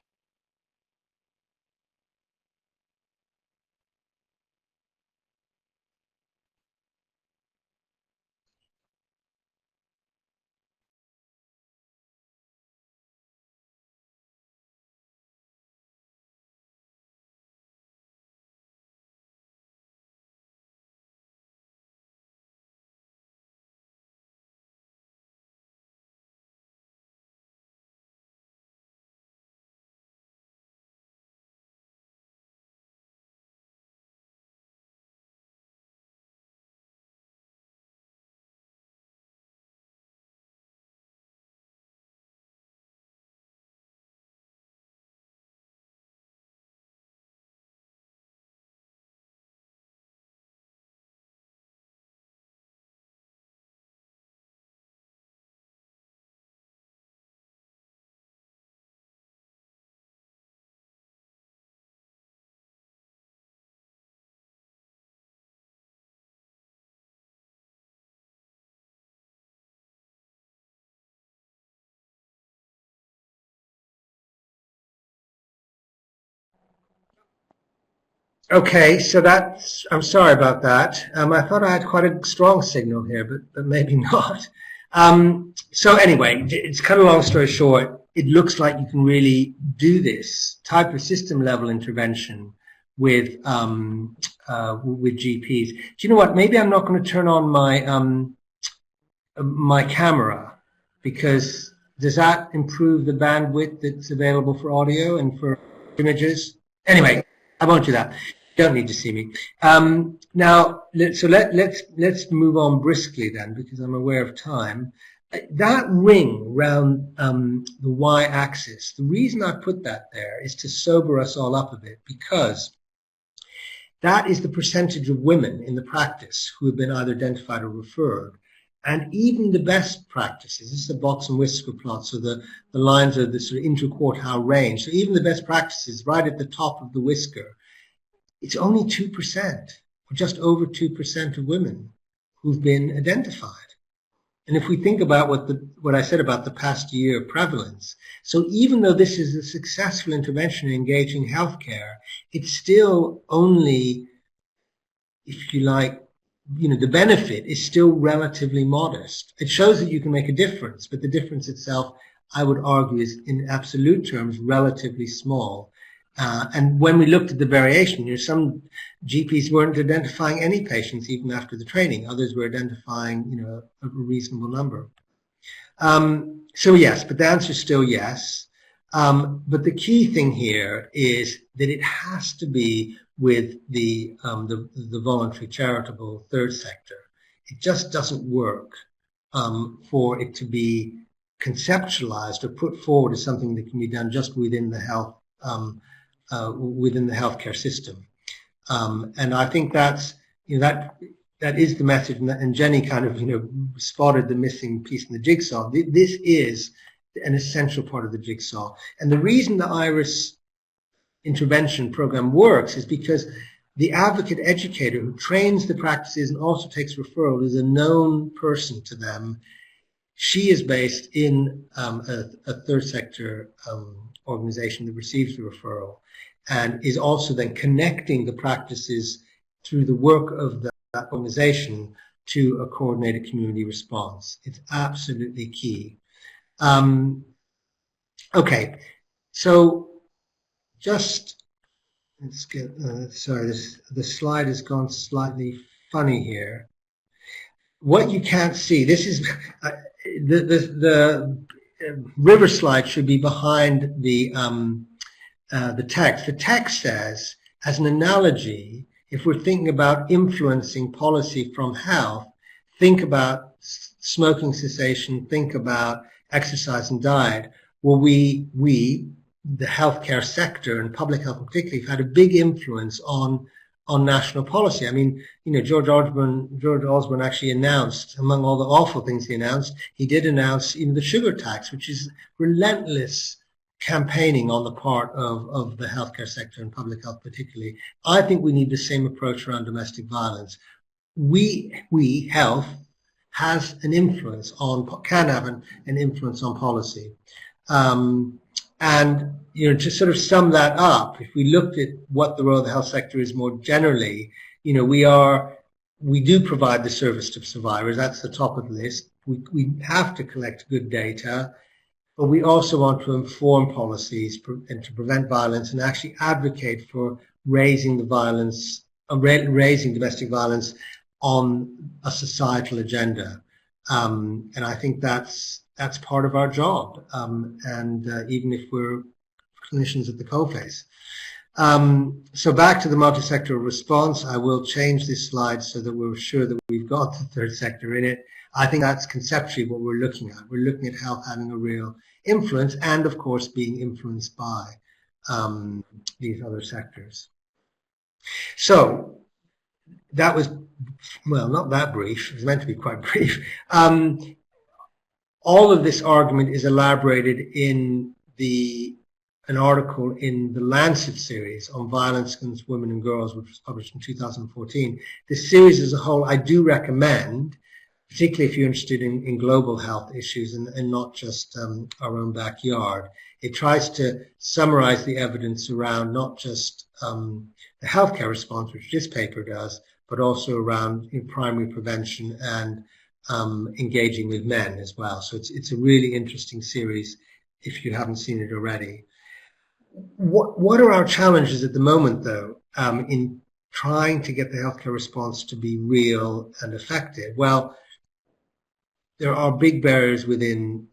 Okay, so I'm sorry about that. I thought I had quite a strong signal here, but maybe not. So anyway, it's cut a long story short, it looks like you can really do this type of system level intervention with GPs. Do you know what? Maybe I'm not going to turn on my camera, because does that improve the bandwidth that's available for audio and for images? Anyway, I won't do that. You don't need to see me. Now, let's move on briskly then, because I'm aware of time. That ring round the y-axis, the reason I put that there is to sober us all up a bit, because that is the percentage of women in the practice who have been either identified or referred. And even the best practices, this is a box and whisker plot, so the lines are the sort of interquartile range. So even the best practices, right at the top of the whisker, it's only 2%, or just over 2% of women who've been identified. And if we think about what I said about the past year prevalence, so even though this is a successful intervention in engaging healthcare, it's still only, if you like, the benefit is still relatively modest. It shows that you can make a difference, but the difference itself, I would argue, is in absolute terms relatively small. And when we looked at the variation, some GPs weren't identifying any patients even after the training. Others were identifying, a reasonable number. So yes, but the answer is still yes. But the key thing here is that it has to be with the voluntary charitable third sector. It just doesn't work for it to be conceptualized or put forward as something that can be done just within the healthcare system. And I think that's that is the message, and Jenny kind of spotted the missing piece in the jigsaw. This is an essential part of the jigsaw, and the reason the IRIS intervention program works is because the advocate educator who trains the practices and also takes referral is a known person to them. She is based in a third sector organization that receives the referral, and is also then connecting the practices through the work of that organization to a coordinated community response. It's absolutely key. Okay, so just let's get. Sorry, the slide has gone slightly funny here. What you can't see, this is the river slide should be behind the text. The text says, as an analogy, if we're thinking about influencing policy from health, think about smoking cessation, think about exercise and diet. Well, we, the healthcare sector and public health in particular, have had a big influence on national policy. I mean, George Osborne actually announced, among all the awful things he announced, he did announce even the sugar tax, which is relentless campaigning on the part of the healthcare sector and public health particularly. I think we need the same approach around domestic violence. Health has an influence can have an influence on policy. And to sort of sum that up, if we looked at what the role of the health sector is more generally, we do provide the service to survivors. That's the top of the list. We have to collect good data, but we also want to inform policies and to prevent violence and actually advocate for raising domestic violence on a societal agenda. And I think that's part of our job, even if we're clinicians at the coalface. So back to the multi-sectoral response, I will change this slide so that we're sure that we've got the third sector in it. I think that's conceptually what we're looking at. We're looking at health having a real influence and, of course, being influenced by these other sectors. So that was, well, not that brief. It was meant to be quite brief. All of this argument is elaborated in an article in the Lancet series on violence against women and girls, which was published in 2014. This series as a whole, I do recommend, particularly if you're interested in global health issues and not just our own backyard. It tries to summarize the evidence around not just the healthcare response, which this paper does, but also around primary prevention and engaging with men as well. So it's a really interesting series if you haven't seen it already. What are our challenges at the moment, though, in trying to get the healthcare response to be real and effective? Well, there are big barriers within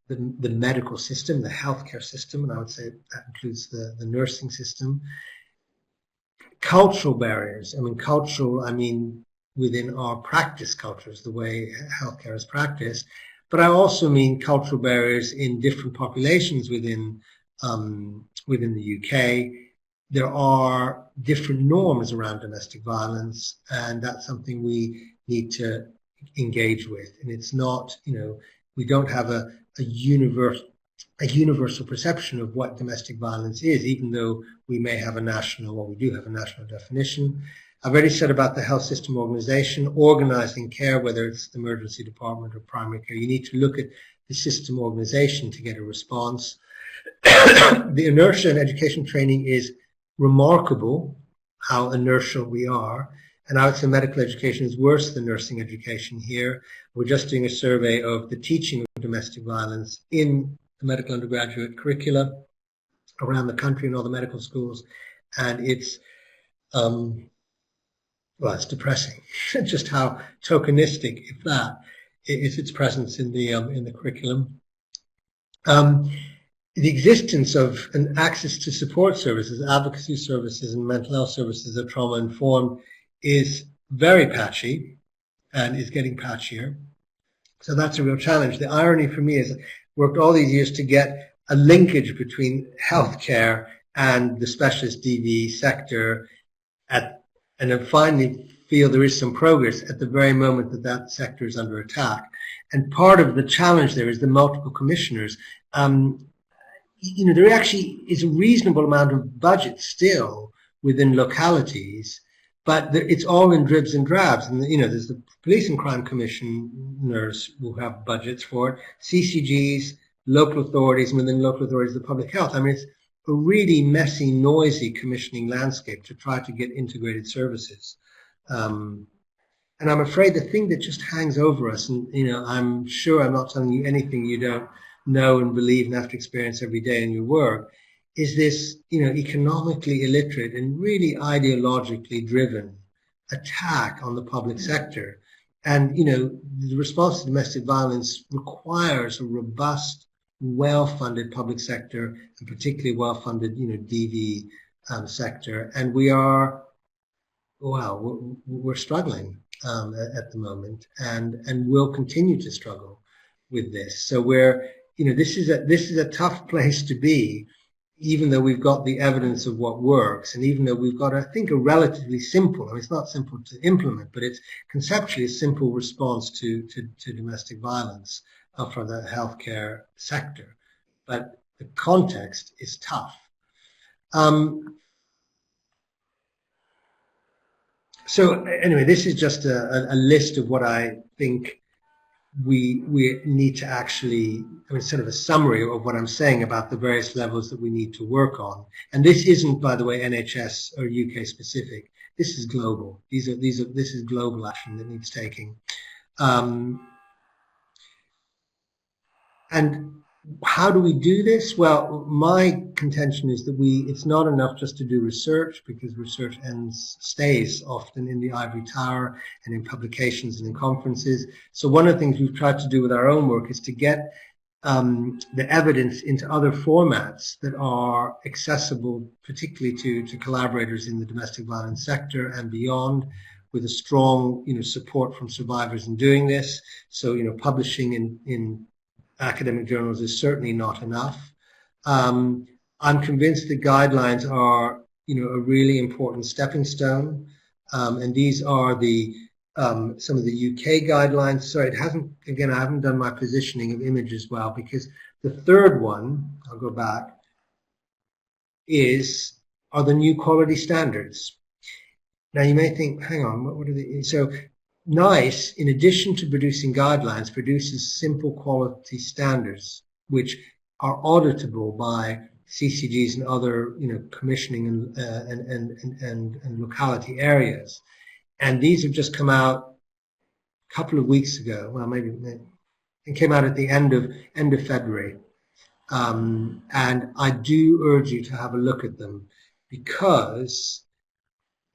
the medical system, the healthcare system, and I would say that includes the nursing system. Cultural barriers. I mean within our practice cultures, the way healthcare is practiced. But I also mean cultural barriers in different populations within the UK. There are different norms around domestic violence, and that's something we need to engage with. And it's not, we don't have a universal perception of what domestic violence is, even though we may have we do have a national definition. I've already said about the health system organization, organizing care, whether it's the emergency department or primary care. You need to look at the system organization to get a response. The inertia in education training is remarkable, how inertial we are. And I would say medical education is worse than nursing education here. We're just doing a survey of the teaching of domestic violence in the medical undergraduate curricula around the country in all the medical schools. And it's depressing just how tokenistic, if that, is its presence in the curriculum. The existence of an access to support services, advocacy services, and mental health services that are trauma-informed is very patchy and is getting patchier. So that's a real challenge. The irony for me is I worked all these years to get a linkage between healthcare and the specialist DV sector, and then finally feel there is some progress at the very moment that that sector is under attack. And part of the challenge there is the multiple commissioners. There actually is a reasonable amount of budget still within localities, but it's all in dribs and drabs. And, there's the police and crime commissioners who have budgets for it, CCGs, local authorities, and within local authorities, the public health. It's a really messy, noisy commissioning landscape to try to get integrated services. And I'm afraid the thing that just hangs over us, and, I'm sure I'm not telling you anything you don't know and believe and have to experience every day in your work, is this, economically illiterate and really ideologically driven attack on the public sector. And, the response to domestic violence requires a robust, well-funded public sector, and particularly well-funded, DV sector. And we're struggling at the moment, and will continue to struggle with this. So this is a tough place to be, even though we've got the evidence of what works, and even though we've got, I think, a relatively simple, it's not simple to implement, but it's conceptually a simple response to domestic violence for the healthcare sector. But the context is tough. So anyway, this is just a list of what I think we need to actually, sort of a summary of what I'm saying about the various levels that we need to work on. And this isn't, by the way, NHS or UK specific. This is global. This is global action that needs taking. And how do we do this? Well, my contention is that it's not enough just to do research, because research stays often in the ivory tower and in publications and in conferences. So one of the things we've tried to do with our own work is to get the evidence into other formats that are accessible, particularly to collaborators in the domestic violence sector and beyond, with a strong, support from survivors in doing this. So, publishing in academic journals is certainly not enough. I'm convinced that guidelines are, a really important stepping stone, and these are some of the UK guidelines. Sorry, I haven't done my positioning of images well, because the third one, I'll go back, are the new quality standards. Now you may think, hang on, what are they? So NICE, in addition to producing guidelines, produces simple quality standards, which are auditable by CCGs and other, commissioning and locality areas. And these have just come out a couple of weeks ago. Well, maybe it came out at the end of February. And I do urge you to have a look at them, because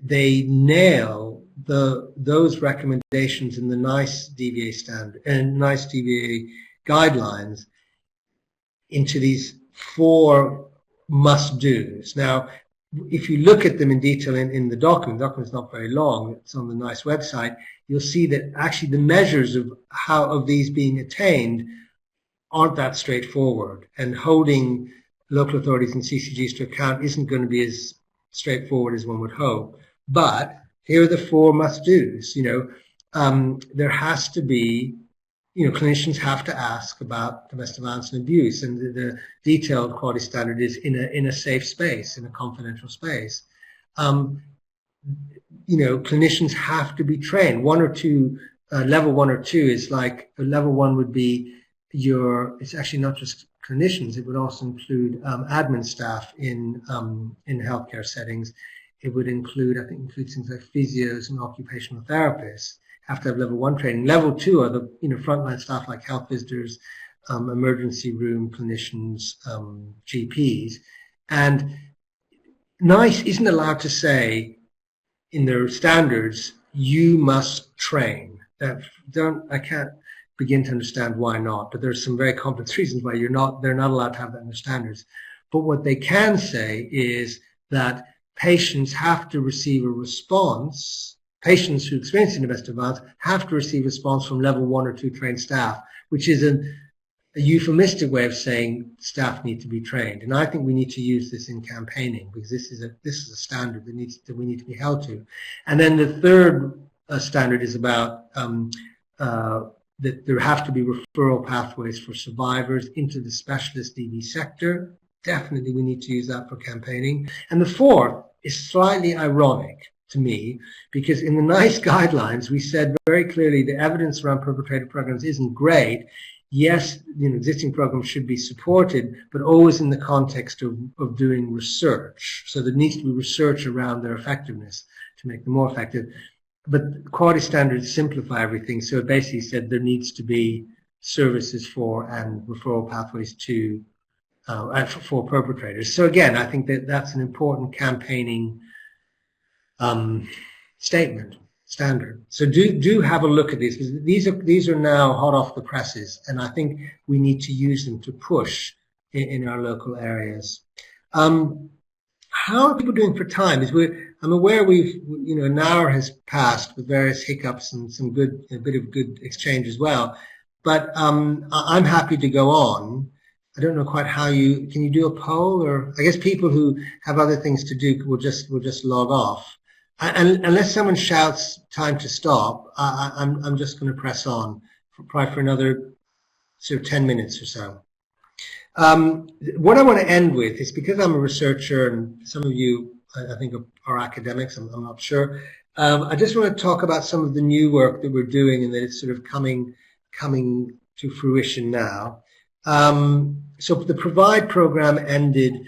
they nail those recommendations in the NICE DVA standard and NICE DVA guidelines into these 4 must-dos. Now, if you look at them in detail in the document's not very long, it's on the NICE website, you'll see that actually the measures of these being attained aren't that straightforward, and holding local authorities and CCGs to account isn't going to be as straightforward as one would hope. But here are the 4 must-dos. There has to be, clinicians have to ask about domestic violence and abuse, and the detailed quality standard is in a safe space, in a confidential space. Clinicians have to be trained. 1 or 2, level 1 or 2 is like, level 1 would be it's actually not just clinicians, it would also include admin staff in healthcare settings. It would include things like physios and occupational therapists have to have level 1 training. Level 2 are the frontline staff like health visitors, emergency room clinicians, GPs. And NICE isn't allowed to say in their standards, you must train. I can't begin to understand why not, but there's some very complex reasons why they're not allowed to have that in their standards. But what they can say is that patients have to receive a response. Patients who experience domestic violence have to receive a response from level 1 or 2 trained staff, which is a euphemistic way of saying staff need to be trained. And I think we need to use this in campaigning, because this is a standard that we need to be held to. And then the third standard is about that there have to be referral pathways for survivors into the specialist DV sector. Definitely we need to use that for campaigning. And the fourth is slightly ironic to me, because in the NICE guidelines we said very clearly the evidence around perpetrator programs isn't great. Yes, existing programs should be supported, but always in the context of doing research. So there needs to be research around their effectiveness to make them more effective. But quality standards simplify everything, so it basically said there needs to be services for and referral pathways to for perpetrators. So again, I think that's an important campaigning standard. So do have a look at these, because these are now hot off the presses, and I think we need to use them to push in our local areas. How are people doing for time? I'm aware an hour has passed with various hiccups and a bit of good exchange as well. But I'm happy to go on. I don't know quite how can you do a poll, or I guess people who have other things to do will just log off. And unless someone shouts time to stop, I'm just going to press on probably for another sort of 10 minutes or so. What I want to end with is, because I'm a researcher and some of you I think are academics, I'm not sure. I just want to talk about some of the new work that we're doing and that it's sort of coming to fruition now. So the PROVIDE program ended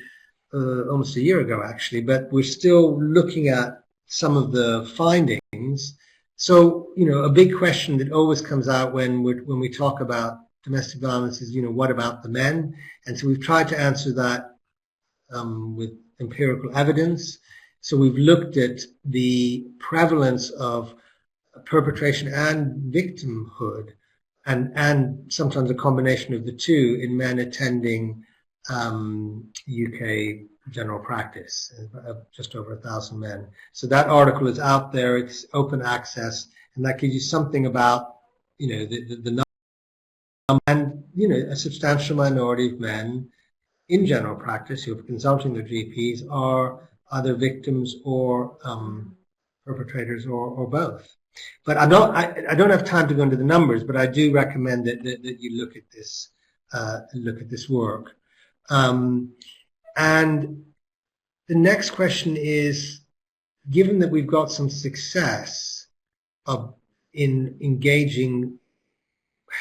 almost a year ago, actually, but we're still looking at some of the findings. So, a big question that always comes out when we talk about domestic violence is, what about the men? And so we've tried to answer that with empirical evidence. So we've looked at the prevalence of perpetration and victimhood, and sometimes a combination of the two in men attending UK general practice, just over 1,000 men. So that article is out there, it's open access, and that gives you something about, the number, and, a substantial minority of men in general practice who are consulting their GPs are either victims or perpetrators or both. But I don't have time to go into the numbers, but I do recommend that you look at this work. And the next question is, given that we've got some success in engaging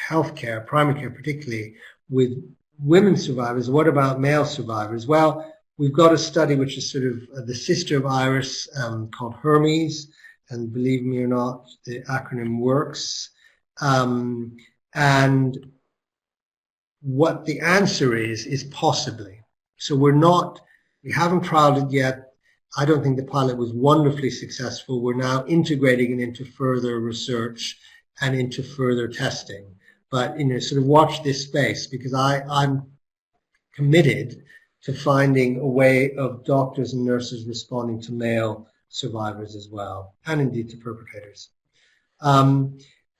healthcare, primary care particularly, with women survivors. What about male survivors? Well, we've got a study which is sort of the sister of Iris called Hermes, and believe me or not, the acronym works. And what the answer is possibly. So we haven't trialed it yet. I don't think the pilot was wonderfully successful. We're now integrating it into further research and into further testing. But, sort of watch this space, because I'm committed to finding a way of doctors and nurses responding to male survivors as well, and indeed to perpetrators. The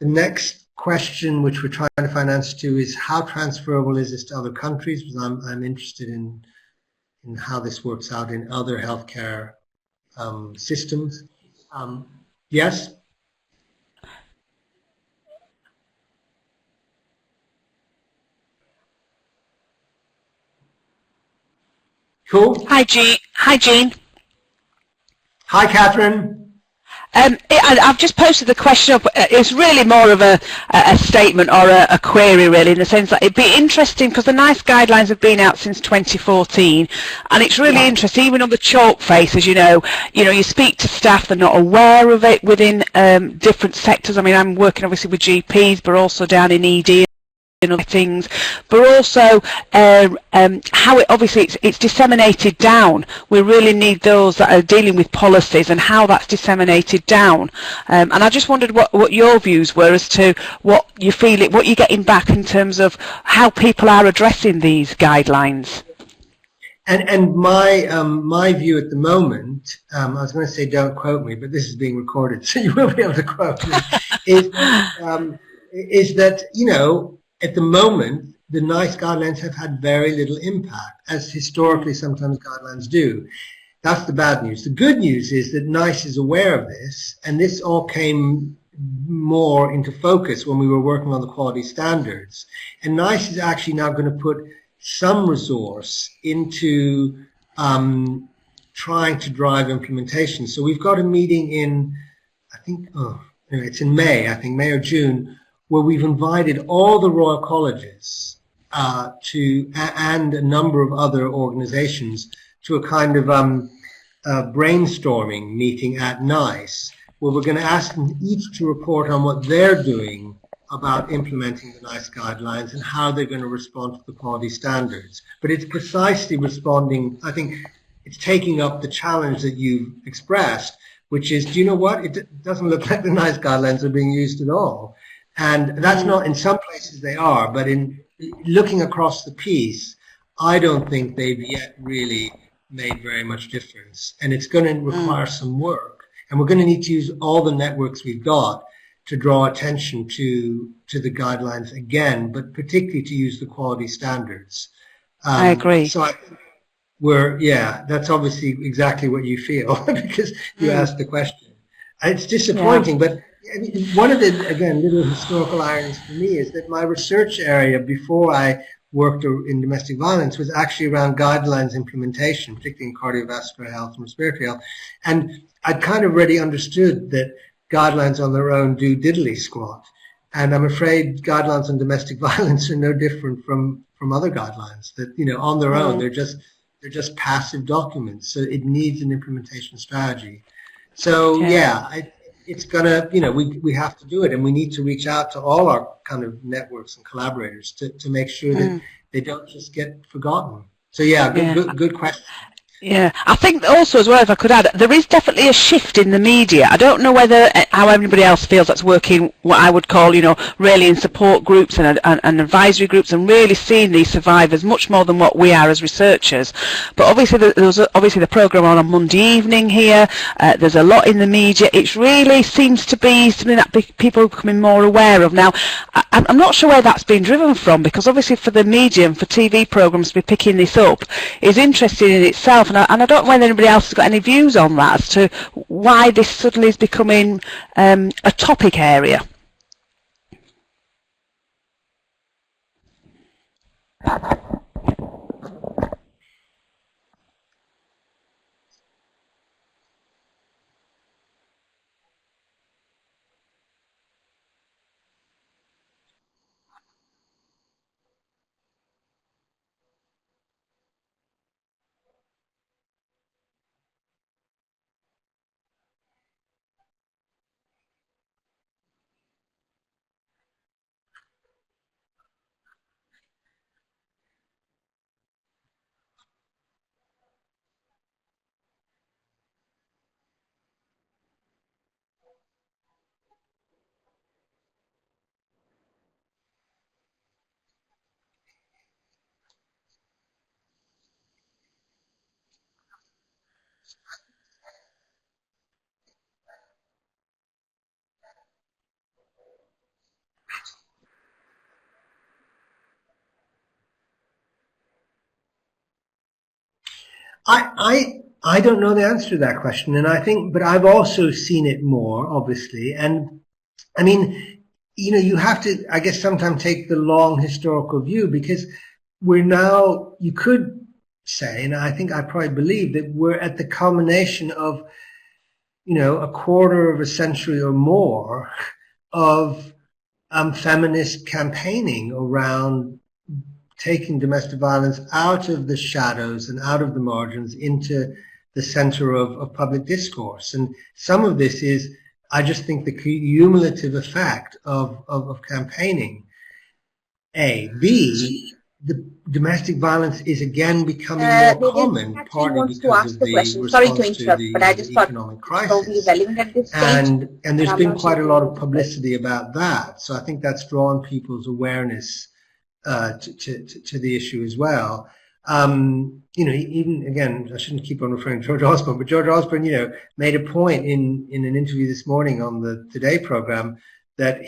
next question, which we're trying to find answers to, is how transferable is this to other countries? Because I'm interested in how this works out in other healthcare systems. Yes? Cool. Hi, Jean. Hi, Jean. Hi, Catherine. I've just posted the question up. It's really more of a statement or a query, really, in the sense that it'd be interesting, because the NICE guidelines have been out since 2014, and it's really interesting, even on the chalk faces, you speak to staff, they're not aware of it within different sectors. I mean, I'm working obviously with GPs, but also down in ED and other things, but also how it's disseminated down. We really need those that are dealing with policies and how that's disseminated down. And I just wondered what your views were as to what you feel, what you're getting back in terms of how people are addressing these guidelines. And my view at the moment, I was going to say don't quote me, but this is being recorded, so you will be able to quote me, is that, at the moment, the NICE guidelines have had very little impact, as historically sometimes guidelines do. That's the bad news. The good news is that NICE is aware of this, and this all came more into focus when we were working on the quality standards. And NICE is actually now going to put some resource into trying to drive implementation. So we've got a meeting in, it's in May, May or June, where we've invited all the Royal Colleges and a number of other organizations to a kind of brainstorming meeting at NICE, where we're going to ask them each to report on what they're doing about implementing the NICE guidelines and how they're going to respond to the quality standards. But it's precisely responding, I think it's taking up the challenge that you've expressed, which is, do you know what? It doesn't look like the NICE guidelines are being used at all. And that's not, in some places they are, but in looking across the piece, I don't think they've yet really made very much difference. And it's going to require some work. And we're going to need to use all the networks we've got to draw attention to the guidelines again, but particularly to use the quality standards. I agree. So that's obviously exactly what you feel because you asked the question. It's disappointing, but one of the, again, little historical ironies for me is that my research area before I worked in domestic violence was actually around guidelines implementation, particularly in cardiovascular health and respiratory health. And I'd kind of already understood that guidelines on their own do diddly squat. And I'm afraid guidelines on domestic violence are no different from other guidelines that, on their own, they're just passive documents. So it needs an implementation strategy. So it's gonna, we have to do it, and we need to reach out to all our kind of networks and collaborators to make sure that they don't just get forgotten. So good question. Yeah, I think also as well, if I could add, there is definitely a shift in the media. I don't know whether how everybody else feels that's working what I would call, really in support groups and advisory groups and really seeing these survivors much more than what we are as researchers. But obviously there was obviously the programme on Monday evening here. There's a lot in the media. It really seems to be something that people are becoming more aware of. Now, I'm not sure where that's been driven from, because obviously for the media and for TV programmes to be picking this up is interesting in itself. And I don't know whether anybody else has got any views on that as to why this suddenly is becoming a topic area. I don't know the answer to that question, and I think, but I've also seen it more, obviously, and I mean, you know, you have to, I guess, sometimes take the long historical view, because we're now, you could say, and I think I probably believe that we're at the culmination of, you know, a quarter of a century or more of feminist campaigning around taking domestic violence out of the shadows and out of the margins into the center of public discourse. And some of this is, I just think, the cumulative effect of campaigning. A. B. The domestic violence is again becoming more common, partly because of the response to the economic crisis. And there's been quite a lot of publicity about that. So I think that's drawn people's awareness to the issue as well. You know, even again, I shouldn't keep on referring to George Osborne, but George Osborne, you know, made a point in an interview this morning on the Today program that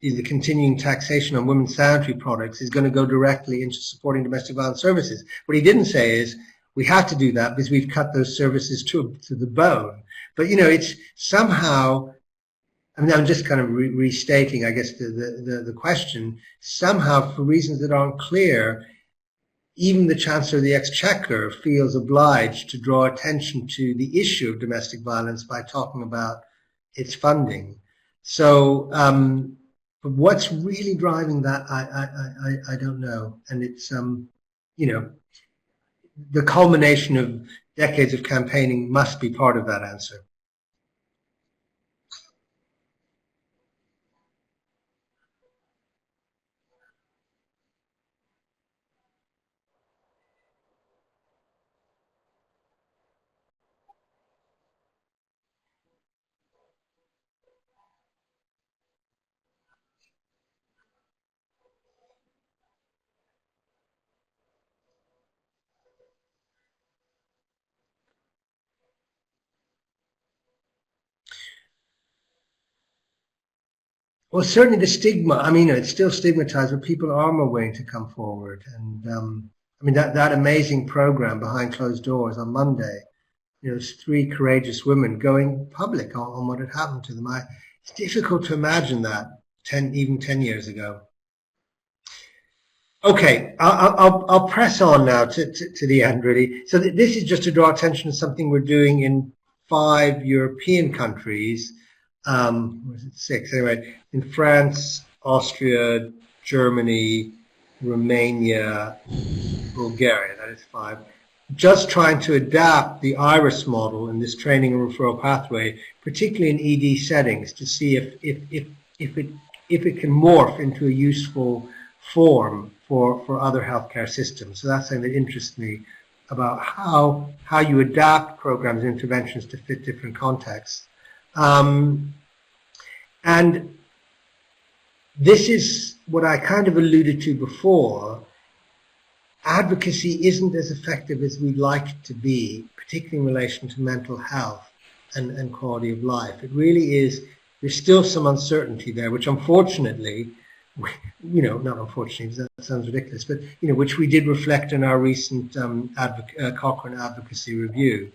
the continuing taxation on women's sanitary products is going to go directly into supporting domestic violence services. What he didn't say is we have to do that because we've cut those services to the bone. But you know, it's somehow, I mean, I'm just kind of restating, I guess, the question. Somehow, for reasons that aren't clear, even the Chancellor of the Exchequer feels obliged to draw attention to the issue of domestic violence by talking about its funding. So, but what's really driving that, I don't know. And it's, you know, the culmination of decades of campaigning must be part of that answer. Well, certainly the stigma, I mean, it's still stigmatized, but people are more willing to come forward. And I mean, that amazing program Behind Closed Doors on Monday, you know, it's 3 courageous women going public on what had happened to them. It's difficult to imagine that even 10 years ago. Okay, I'll press on now to the end, really. So this is just to draw attention to something we're doing in 5 European countries. Was it 6? Anyway, in France, Austria, Germany, Romania, Bulgaria, that is 5. Just trying to adapt the IRIS model in this training and referral pathway, particularly in ED settings, to see if it can morph into a useful form for other healthcare systems. So that's something that interests me about how you adapt programs and interventions to fit different contexts. And this is what I kind of alluded to before. Advocacy isn't as effective as we'd like it to be, particularly in relation to mental health and quality of life. It really is, there's still some uncertainty there, which unfortunately, you know, not unfortunately, that sounds ridiculous, but, you know, which we did reflect in our recent Cochrane Advocacy Review.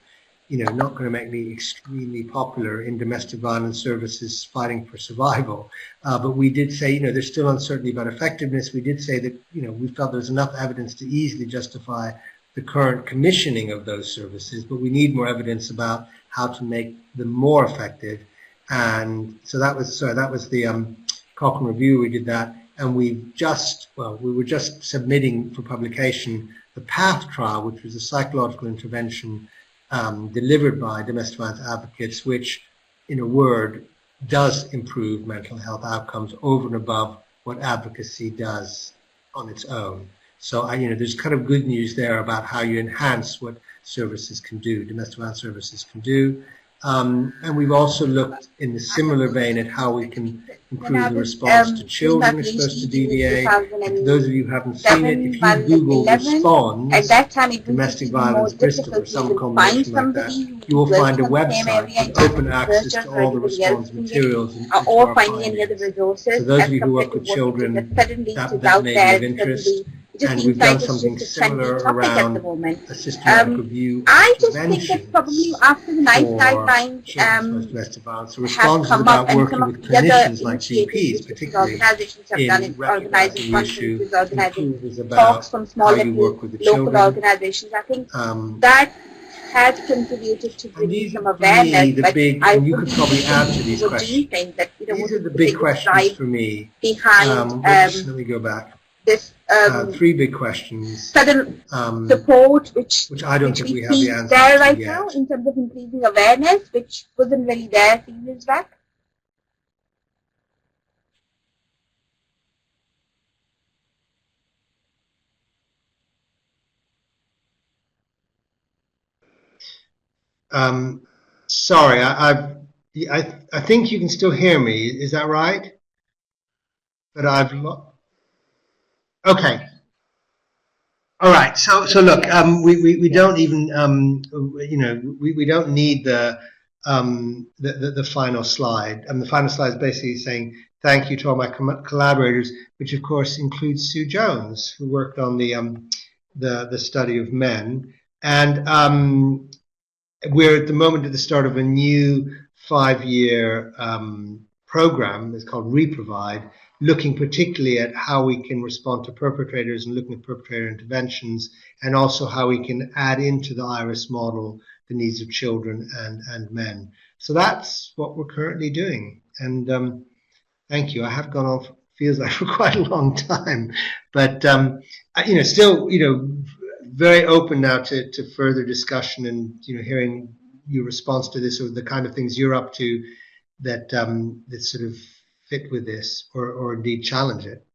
You know, not going to make me extremely popular in domestic violence services fighting for survival. But we did say, you know, there's still uncertainty about effectiveness. We did say that, you know, we felt there's enough evidence to easily justify the current commissioning of those services, but we need more evidence about how to make them more effective. And so that was the Cochrane Review. We did that, and we were just submitting for publication the PATH trial, which was a psychological intervention delivered by domestic violence advocates, which, in a word, does improve mental health outcomes over and above what advocacy does on its own. So, you know, there's kind of good news there about how you enhance what services can do, domestic violence services can do. And we've also looked in a similar vein at how we can improve the response to children exposed to DVA. And for those of you who haven't seen it, if you Google response, at that time it was domestic even more violence Bristol or difficult some to combination find like that, somebody who you will worked find a from the same website area with open and access research to or all the anybody else response doing it, materials into or our finding any other findings. resources So those as of you who compared work to with what it is children, that suddenly it is that out may be there of and interest. suddenly it just And seems we've done like it's something just a trendy similar topic at the around moment. a systematic review of I just think that probably interventions after the NICE for guidelines children exposed to domestic violence. So have response is come up about and some working of with the other clinicians like initiatives GPs, which different particularly organizations have done, in organizing recognizing the issue. conferences, organizing Improve is talks about from small how you little work with the local children. organizations. I think that has contributed to And bringing these some are for me awareness, the but big, I and you would could be probably interested add to to see these what do you questions. think that, These what are is the the big biggest questions drive for me. behind Let me go back. this Three big questions, sudden support which which I don't think we we have the see answers there to right yet. now in terms of increasing awareness, which wasn't really there a few years back? Sorry, I think you can still hear me. Is that right? But okay. All right. So look, we don't even we don't need the final slide. The final slide is basically saying thank you to all my collaborators, which of course includes Sue Jones, who worked on the study of men, and we're at the moment at the start of a new 5-year program. It's called ReProvide, looking particularly at how we can respond to perpetrators and looking at perpetrator interventions, and also how we can add into the IRIS model the needs of children and men. So that's what we're currently doing. And thank you. I have gone on, feels like, for quite a long time, but still, very open now to further discussion and hearing your response to this or the kind of things you're up to that that sort of fit with this or indeed challenge it.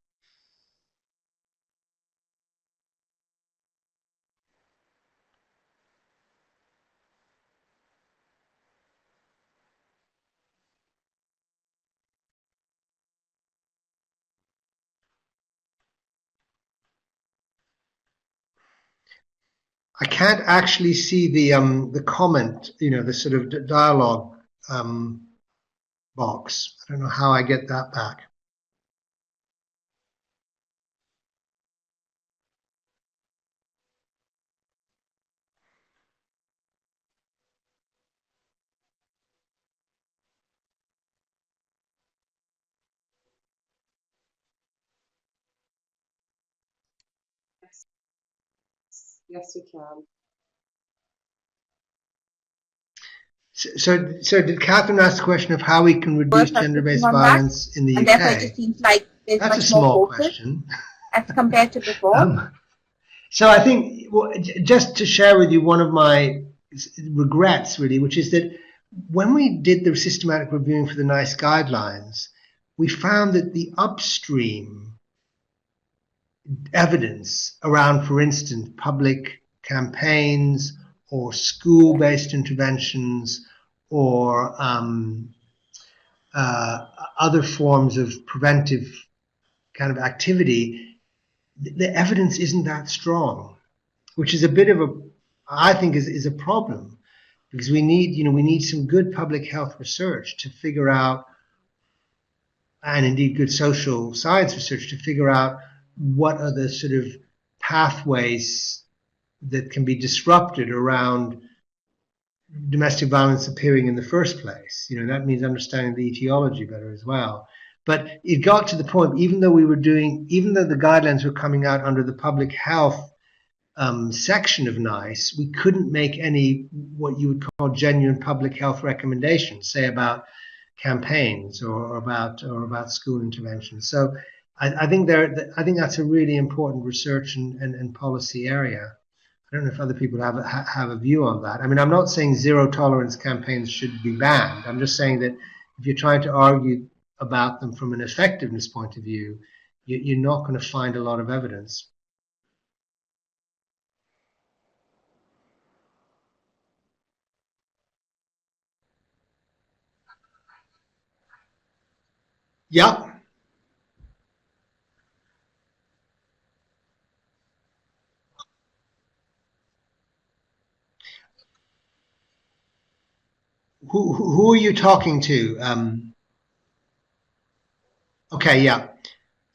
I can't actually see the comment, the sort of dialogue box. I don't know how I get that back. Yes, we can. So did Catherine ask the question of how we can reduce gender-based violence in the UK? And therefore it just seems like there's That's much a small more focus question. as compared to before. So I think, just to share with you one of my regrets, really, which is that when we did the systematic reviewing for the NICE guidelines, we found that the upstream evidence around, for instance, public campaigns or school-based interventions or other forms of preventive kind of activity, the evidence isn't that strong, which is a bit of I think is a problem, because we need some good public health research to figure out, and indeed good social science research to figure out what are the sort of pathways that can be disrupted around domestic violence appearing in the first place. That means understanding the etiology better as well. But it got to the point, even though the guidelines were coming out under the public health section of NICE, we couldn't make any what you would call genuine public health recommendations, say about campaigns or about school interventions. So I think that's a really important research and policy area. I don't know if other people have a view on that. I mean, I'm not saying zero tolerance campaigns should be banned. I'm just saying that if you're trying to argue about them from an effectiveness point of view, you're not going to find a lot of evidence. Yeah. Who are you talking to? Okay, yeah.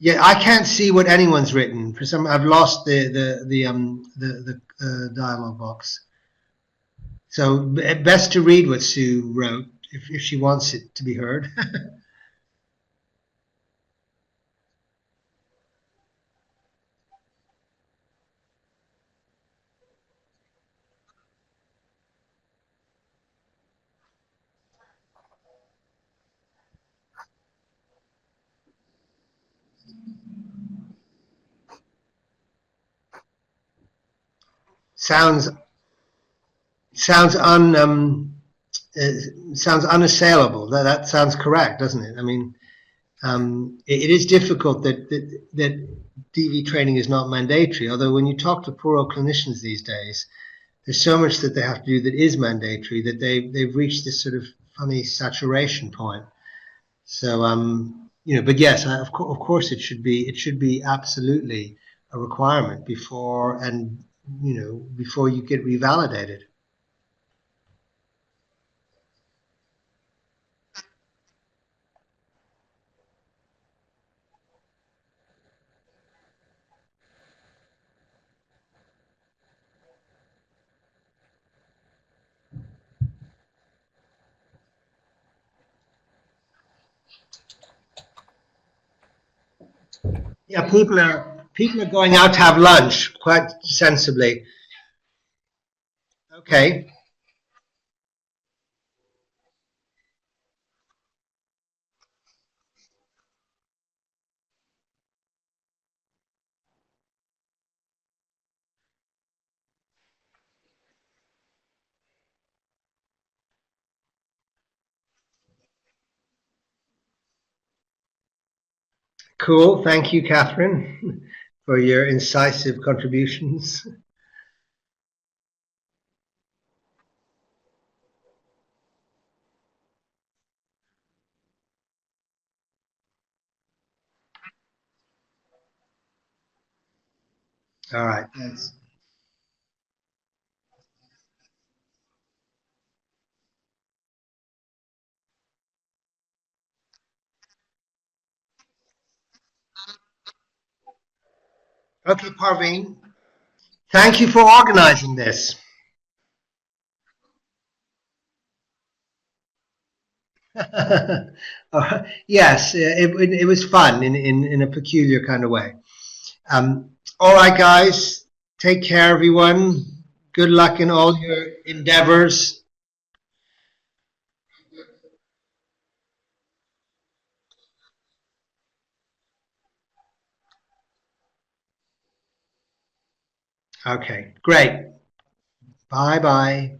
Yeah, I can't see what anyone's written. For some, I've lost the dialogue box. So best to read what Sue wrote if she wants it to be heard. sounds sounds un sounds unassailable. That sounds correct, doesn't it? I mean, it is difficult that DV training is not mandatory. Although when you talk to poor old clinicians these days, there's so much that they have to do that is mandatory that they've reached this sort of funny saturation point. So but yes, of course it should be absolutely a requirement before you get revalidated. Yeah, people are going out to have lunch quite sensibly. Okay, cool. Thank you, Catherine, for your incisive contributions. All right, thanks. Okay, Parveen, thank you for organizing this. Yes, it was fun in a peculiar kind of way. All right, guys, take care, everyone. Good luck in all your endeavors. Okay, great. Bye bye.